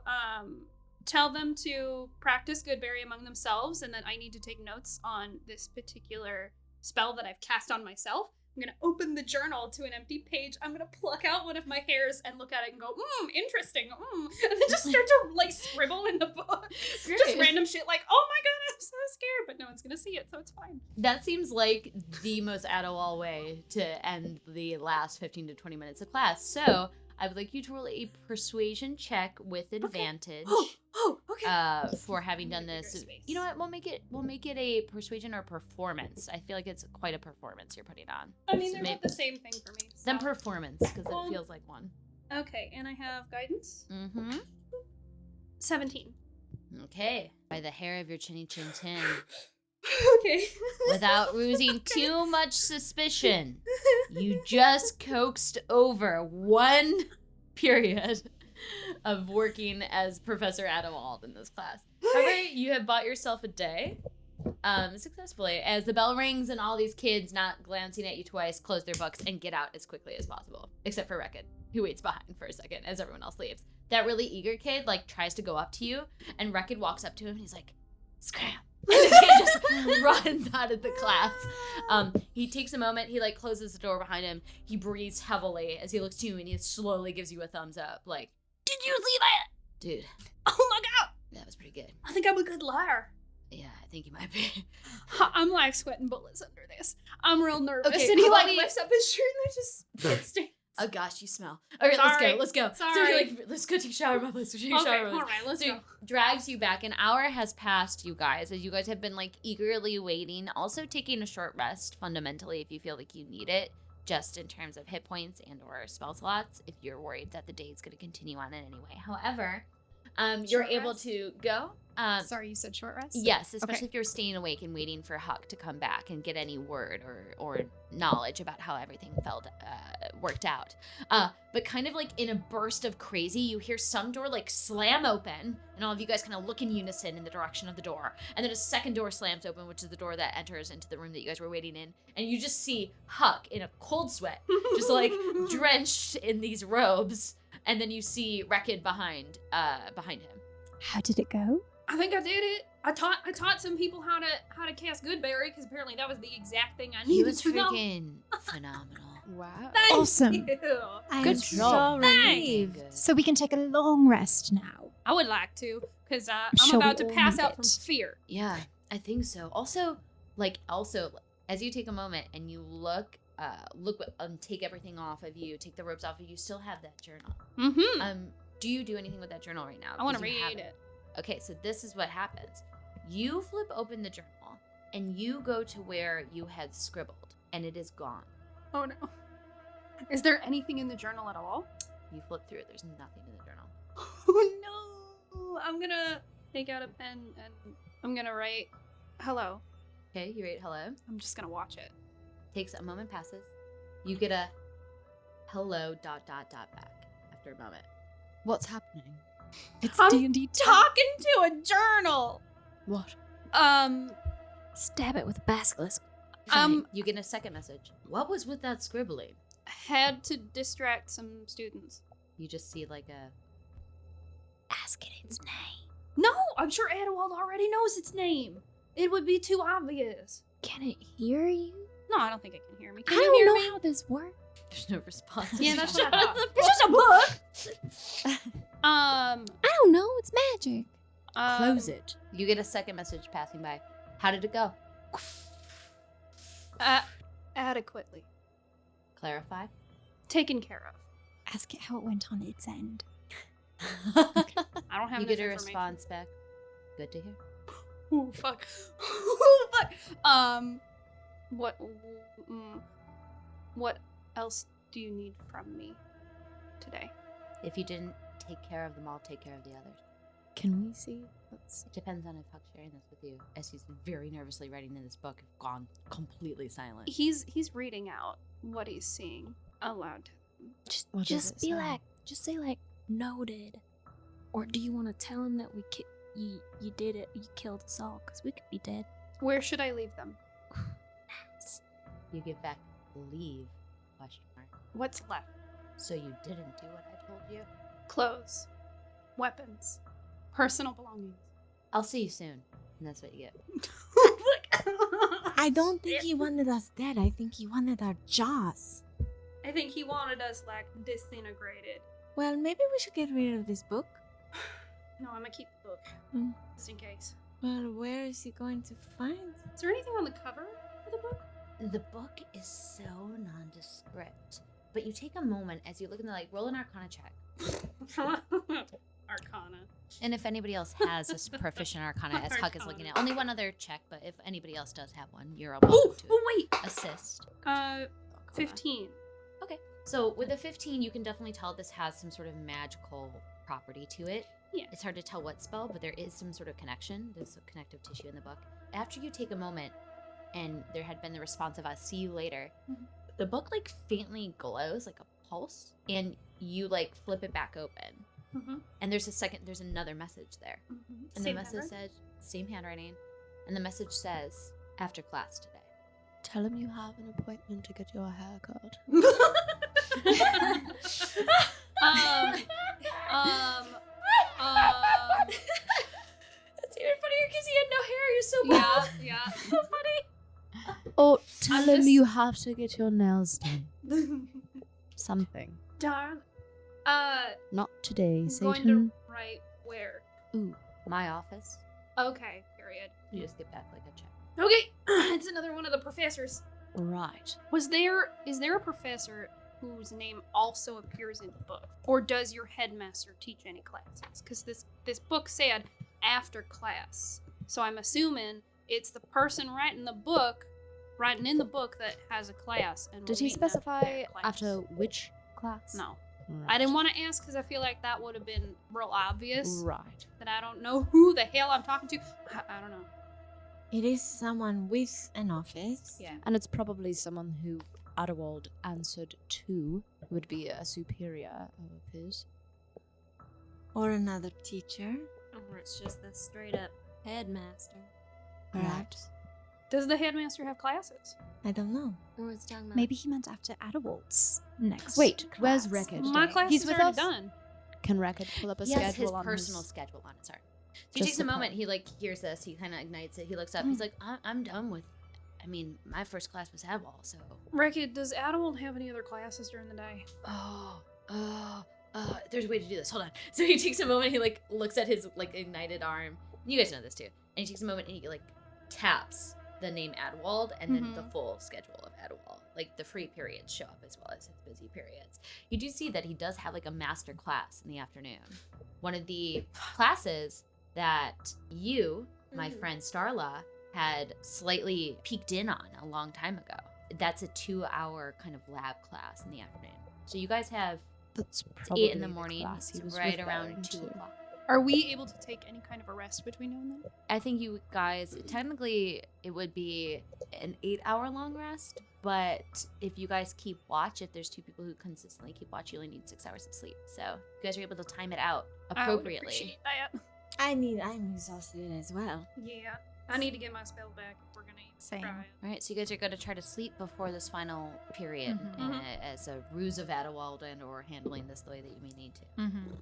tell them to practice Goodberry among themselves, and then I need to take notes on this particular spell that I've cast on myself. I'm going to open the journal to an empty page. I'm going to pluck out one of my hairs and look at it and go, interesting, and then just start to, like, scribble in the book.
Great.
Just random shit like, oh my god, I'm so scared, but no one's going to see it, so it's fine.
That seems like the most Adelwald way to end the last 15 to 20 minutes of class. So I would like you to roll a persuasion check with advantage.
Okay.
For having done this. You know what? We'll make it a persuasion or performance. I feel like it's quite a performance you're putting on.
I mean,
So
they're
maybe-
not the same thing for me. So.
Then performance, because it feels like one.
Okay, and I have guidance.
Mm-hmm.
17.
Okay. By the hair of your chinny chin chin.
Okay.
Without rusing too much suspicion, you just coaxed over one period of working as Professor Adelwald in this class. However, you have bought yourself a day successfully as the bell rings and all these kids, not glancing at you twice, close their books and get out as quickly as possible. Except for Rekid, who waits behind for a second as everyone else leaves. That really eager kid like tries to go up to you, and Rekid walks up to him and he's like, "Scram!" And the kid just runs out of the class. He takes a moment. He like closes the door behind him. He breathes heavily as he looks to you, and he slowly gives you a thumbs up. Like, "Did you see that, dude?
Oh my god!
That was pretty good."
I think I'm a good liar.
Yeah, I think you might be.
I'm like sweating bullets under this. I'm real nervous.
Okay,
and he
how
like
about we-
lifts up his shirt and there's just it
Oh gosh, you smell. All right,
Sorry.
let's go. So
Sorry.
you're like, let's go take a shower, Mom. Let's go take a shower.
all right, let's
So
go.
he drags you back. An hour has passed, you guys, as you guys have been like eagerly waiting, also taking a short rest fundamentally if you feel like you need it, just in terms of hit points and or spell slots, if you're worried that the day is going to continue on in any way. However, you're
Short
able
rest?
to go.
Sorry, you said short rest?
Yes, especially
Okay.
if you're staying awake and waiting for Huck to come back and get any word or knowledge about how everything worked out. But kind of like in a burst of crazy, you hear some door like slam open, and all of you guys kind of look in unison in the direction of the door. And then a second door slams open, which is the door that enters into the room that you guys were waiting in. And you just see Huck in a cold sweat, just like drenched in these robes. And then you see Rekid behind him.
How did it go?
I think I did it. I taught some people how to cast Goodberry because apparently that was the exact thing I
He
needed
was
to know.
freaking phenomenal.
Wow.
Thank
Awesome.
you.
I'm
Good
so
job.
relieved.
Good.
So we can take a long rest now.
I would like to, Because I'm
Shall we
about to
all
pass
need
out from
it?
fear.
Yeah, I think so. Also, as you take a moment and you look, take everything off of you, take the ropes off of you, you still have that journal.
Mm-hmm.
Do you do anything with that journal right now?
I want to
Because you have
read it.
Okay, so this is what happens. You flip open the journal and you go to where you had scribbled, and it is gone.
Oh no. Is there anything in the journal at all?
You flip through it, there's nothing in the journal.
Oh no. I'm gonna take out a pen and I'm gonna write hello.
Okay, you write hello.
I'm just gonna watch it.
Takes a moment, passes. You get a hello ... back after a moment.
What's happening?
It's
I'm
D&D.
Talking to a journal.
What? Stab it with a basilisk.
Fine. You get a second message. What was with that scribbling?
Had to distract some students.
You just see like a...
Ask it its name.
No, I'm sure Adelwald already knows its name. It would be too obvious.
Can it hear you?
No, I don't think it can hear me.
I
Can you
don't
hear
know
me?
how this works.
There's no response.
Yeah, that's shut up. It's just a book.
I don't know. It's magic.
Close it.
You get a second message passing by. How did it go?
Adequately
Clarify.
taken care of.
Ask it how it went on its end.
I don't have
You
this
get a
information.
response back. Good to hear.
Ooh, fuck. Ooh, fuck. What else do you need from me today?
If you didn't take care of them, I'll take care of the others.
Can we see?
It depends on if Huck's sharing this with you, as he's very nervously writing in this book, gone completely silent.
He's reading out what he's seeing aloud to them.
Just say like noted. Or do you want to tell him that you did it? You killed us all because we could be dead.
Where should I leave them?
You give back leave, question mark.
What's left?
So you didn't do what I told you?
Clothes, weapons, personal belongings.
I'll see you soon. And that's what you get.
I don't think he wanted us dead. I think he wanted our jaws.
I think he wanted us, like, disintegrated.
Well, maybe we should get rid of this book.
No, I'm gonna keep the book. Just in case.
Well, where is he going to find?
Is there anything on the cover of the book?
The book is so nondescript. But you take a moment as you look in the roll an Arcana check.
Arcana.
And if anybody else has a proficient Arcana, as Huck is looking at, only one other check, but if anybody else does have one, you're welcome to
wait!
assist.
15.
Okay. So with a 15, you can definitely tell this has some sort of magical property to it.
Yeah.
It's hard to tell what spell, but there is some sort of connection. There's some connective tissue in the book. After you take a moment, and there had been the response of "I'll see you later," the book faintly glows like a pulse, and you flip it back open. And there's another message there. And
Same
the message says, same handwriting, and the message says, after class today.
Tell him you have an appointment to get your hair cut.
That's even funnier because he had no hair. You're so
Yeah.
so funny.
Or tell
I'm
him
just-
you have to get your nails done. Something.
Darn.
Not today,
Going
Satan.
to write where?
Ooh, my office.
Okay, period.
You just get back a check.
Okay, it's another one of the professors.
Right.
Is there a professor whose name also appears in the book? Or does your headmaster teach any classes? Because this book said after class. So I'm assuming it's the person writing in the book that has a class. And
Did
we're
he
meeting after
specify
their class.
after which class?
No.
Right.
I didn't want to ask because I feel like that would have been real obvious.
Right.
That I don't know who the hell I'm talking to. I don't know.
It is someone with an office.
Yeah.
And it's probably someone who Adelwald answered to, would be a superior of his.
Or another teacher.
Or it's just the straight up headmaster.
Perhaps.
Does the headmaster have classes?
I don't know.
Or it's talking about
Maybe he meant after Adelwald's next.
Wait, where's
class.
Record?
My class
He's
is
with
already
us?
done.
Can Record pull up a
He
schedule
has his
on
personal
his...
schedule on his heart. So he
Just
takes a
the
moment. He hears this. He kind of ignites it. He looks up. He's like, I'm done with. I mean, my first class was Adelwald, so.
Ricky, does Adelwald have any other classes during the day?
there's a way to do this. Hold on. So he takes a moment. He like looks at his like ignited arm. You guys know this too. And he takes a moment and he like taps the name Adelwald and then the full schedule of Adelwald. Like the free periods show up as well as his busy periods. You do see that he does have like a master class in the afternoon. One of the classes that you, my friend Starla, had slightly peeked in on a long time ago. That's a 2-hour kind of lab class in the afternoon. So you guys have
That's
it's
probably
8 in the
the
morning.
class he
It's
was
right around
referring
2
to.
o'clock.
Are we able to take any kind of a rest between now and then?
I think you guys, technically, it would be an 8-hour long rest, but if you guys keep watch, if there's 2 people who consistently keep watch, you only need 6 hours of sleep. So you guys are able to time it out
I would
appropriately.
appreciate that.
I'm exhausted as well.
Yeah, I need to get my spell back if we're gonna
Same.
try it.
All right, so you guys are going to try to sleep before this final period as a ruse of Adelwald and or handling this the way that you may need to.
Mm-hmm.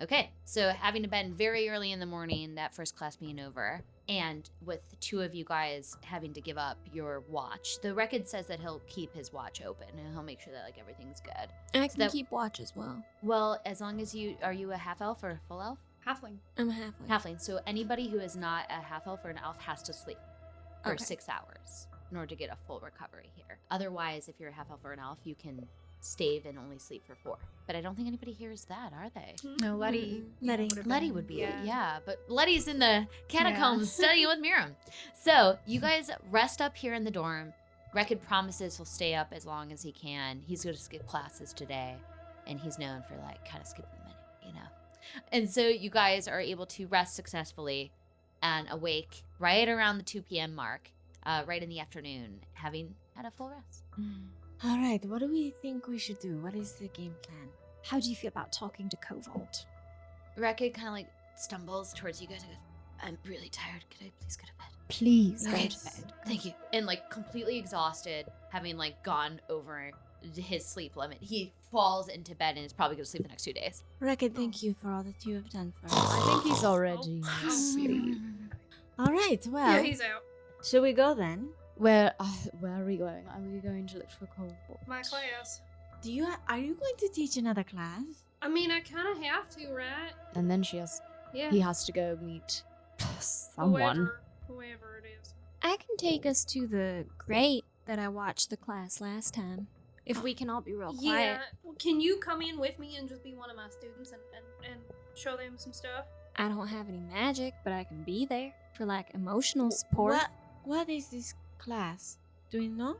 Okay, so having to bed very early in the morning, that first class being over, and with the 2 of you guys having to give up your watch, the record says that he'll keep his watch open and he'll make sure that like everything's good.
I
So
can
that-
keep watch as well.
Well, as long as are you a half elf or a full elf?
Halfling.
I'm a halfway.
Halfling. So anybody who is not a half elf or an elf has to sleep for
Okay.
6 hours in order to get a full recovery here. Otherwise, if you're a half elf or an elf, you can stave and only sleep for 4. But I don't think anybody hears that, are they?
No, Letty.
Letty.
Letty would be
Yeah.
it, yeah. But Letty's in the catacombs studying with Miriam. So you guys rest up here in the dorm. Rekid promises he'll stay up as long as he can. He's going to skip classes today, and he's known for like kind of skipping them anyway, you know. And so you guys are able to rest successfully and awake right around the 2 p.m. mark, right in the afternoon, having had a full rest.
All right, what do we think we should do? What is the game plan?
How do you feel about talking to Kovold?
Rekid kind of like stumbles towards you guys and goes, I'm really tired. Could I please go to bed?
Please go
Okay.
to bed.
Thank you. And like completely exhausted, having like gone over his sleep limit, he falls into bed and is probably going to sleep the next 2 days.
Rekid, thank you for all that you have done for us.
I think he's already
Oh,
asleep.
All right, well,
Yeah, he's out.
should we go then?
Where are we going? Are we going to look for Cold?
My class.
Are you going to teach another class?
I mean, I kind of have to, right?
And then
Yeah.
he has to go meet someone.
Whoever it is.
I can take us to the grate that I watched the class last time. If we can all be real
Yeah.
quiet.
Well, can you come in with me and just be one of my students and show them some stuff?
I don't have any magic, but I can be there for like emotional support.
What is this class? Do you know?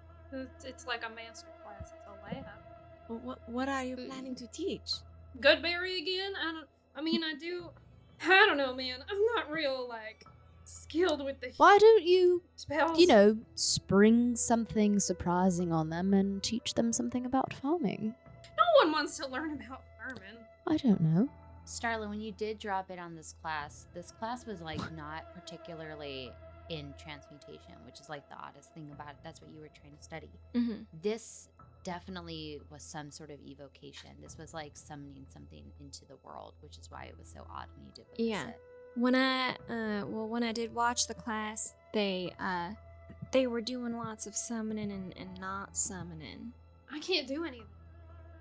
It's like a master class. It's a lab.
What are you planning to teach?
Goodberry again? I don't know, man. I'm not real, like, skilled with the
Why don't you,
spells.
spring something surprising on them and teach them something about farming?
No one wants to learn about farming.
I don't know.
Starla, when you did drop in on this class was like not particularly in transmutation, which is like the oddest thing about it. That's what you were trying to study.
Mm-hmm.
This definitely was some sort of evocation. This was like summoning something into the world, which is why it was so odd when you did witness
Yeah.
it.
When I did watch the class, they were doing lots of summoning and not summoning.
I can't do anything.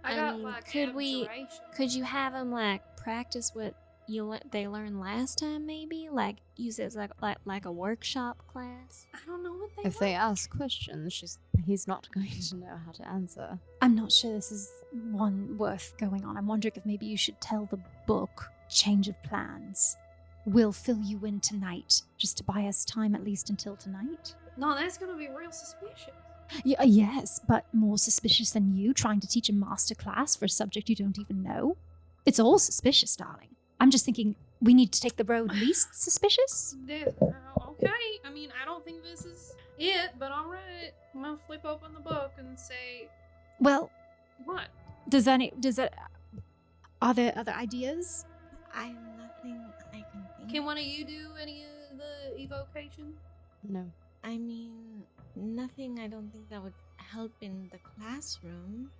I
I
got,
mean,
like,
could we-
abjuration.
Could you have them like practice what they learned last time? Maybe like use it as like a workshop class.
I don't know what they
If they
want.
ask questions, he's not going to know how to answer.
I'm not sure this is one worth going on. I'm wondering if maybe you should tell the book Change of Plans. We'll fill you in tonight, just to buy us time at least until tonight.
No, that's gonna be real suspicious.
Yes, but more suspicious than you trying to teach a master class for a subject you don't even know. It's all suspicious, darling. I'm just thinking we need to take the road least suspicious.
Okay. I mean, I don't think this is it, but all right. I'm gonna flip open the book and say,
Well,
what?
are there other ideas?
Nothing I can think.
Can one of you do any of the evocation?
No.
I mean, nothing I don't think that would help in the classroom.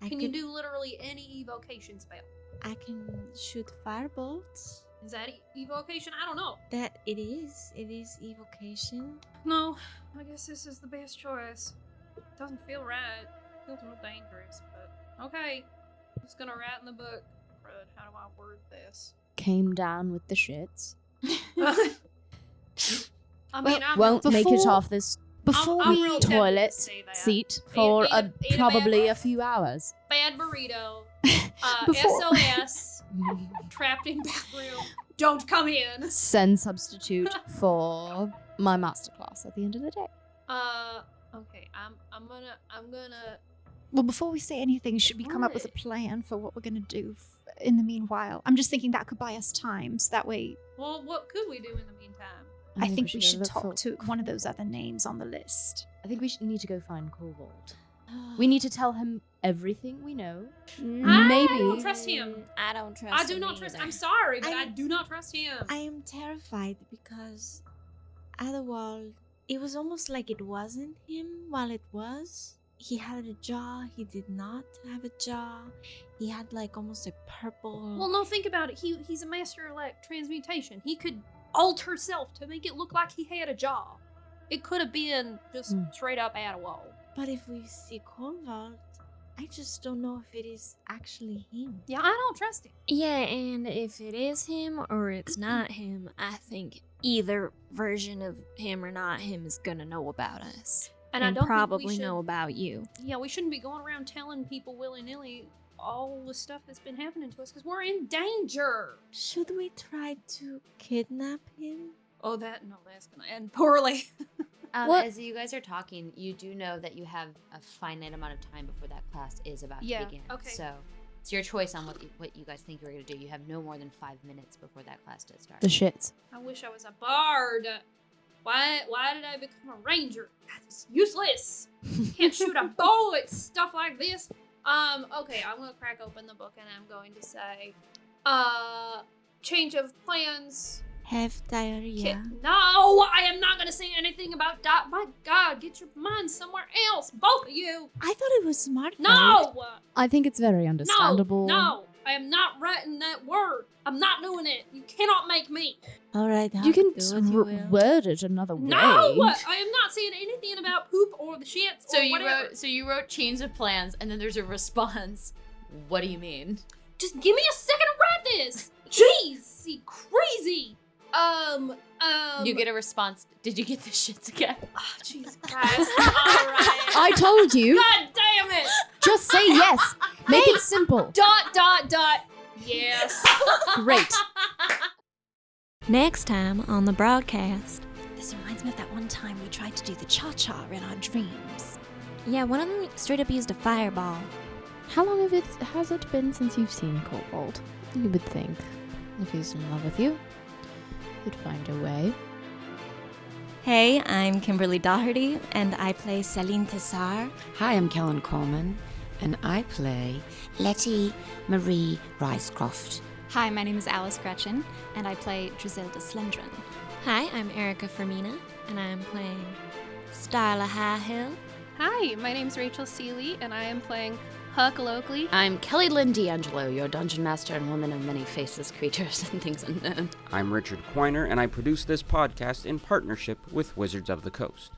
Can you do literally any evocation spell?
I can shoot firebolts.
Is that evocation? I don't know.
That it is evocation.
No, I guess this is the best choice. Doesn't feel right. Feels real dangerous, but okay. I'm just gonna write in the book. Alfred, how do I word this?
Came down with the shits.
I mean, I'm
Won't
real-
make it
before-
off this
Before
I'm
we
real tempted to
toilet
say that.
seat for
Eat a
probably
bad-
a few hours.
Bad burrito.
Before-
SOS. Trapped in bathroom. Don't come in.
Send substitute for my masterclass at the end of the day.
Okay. I'm gonna.
Well, before we say anything, should we come up with a plan for what we're going to do in the meanwhile? I'm just thinking that could buy us time, so that way
Well, what could we do in the meantime?
I think we
go
should
look
talk
for-
to one of those other names on the list.
I think we need to go find Corvold. We need to tell him everything we know.
I
Maybe.
don't trust him.
I don't trust
I do
him
not trust.
either.
I'm sorry, but I
I-
do not trust him.
I am terrified because Adelwald, it was almost like it wasn't him while it was. He had a jaw, he did not have a jaw. He had like almost a purple.
Well, no, think about it. He's a master like transmutation. He could alter self to make it look like he had a jaw. It could have been just straight up Adelwald.
But if we see Corvold, I just don't know if it is actually him.
Yeah, I don't trust him.
Yeah, and if it is him or it's not him, I think either version of him or not him is gonna know about us.
And I don't
probably
think we should,
know about you.
Yeah, we shouldn't be going around telling people willy-nilly all the stuff that's been happening to us because we're in danger.
Should we try to kidnap him?
Oh, that's gonna end poorly.
What?
As you guys are talking, you do know that you have a finite amount of time before that class is about
Yeah,
to begin.
okay.
So it's your choice on what you guys think you're going to do. You have no more than 5 minutes before that class does start.
The shits.
I wish I was a bard. Why did I become a ranger? That's useless. Can't shoot a bow at stuff like this. Okay, I'm gonna crack open the book and I'm going to say, change of plans.
Have diarrhea.
No, I am not gonna say anything about that. My God, get your mind somewhere else, both of you.
I thought it was smart.
No,
I think it's very understandable.
no, I am not writing that word. I'm not doing it. You cannot make me.
All right,
You can
do what you will.
word it another way.
No, I am not saying anything about poop or the shits
So
or
you
whatever.
wrote chains of plans, and then there's a response. What do you mean?
Just give me a second to write this. Jeez, see, crazy.
You get a response. Did you get the shits again?
Oh, Jesus Christ. All right.
I told you.
God damn it.
Just say yes. Make it simple. ...
Yes.
Great.
Next time on the broadcast.
This reminds me of that one time we tried to do the cha-cha in our dreams.
Yeah, one of them straight up used a fireball.
How long has it been since you've seen Corvold? You would think, if he's in love with you, he'd find a way.
Hey, I'm Kimberly Daugherty, and I play Celine Tessar.
Hi, I'm Kellen Coleman, and I play Letty Marie Ricecroft.
Hi, my name is Alice Greczyn, and I play Druzilda Slinderon.
Hi, I'm Erika Fermina, and I'm playing Starla Highhill.
Hi, my name's Rachel Seeley, and I am playing Huckle Oakley.
I'm Kelly Lynn D'Angelo, your dungeon master and woman of many faces, creatures, and things unknown.
I'm Richard Quiner, and I produce this podcast in partnership with Wizards of the Coast.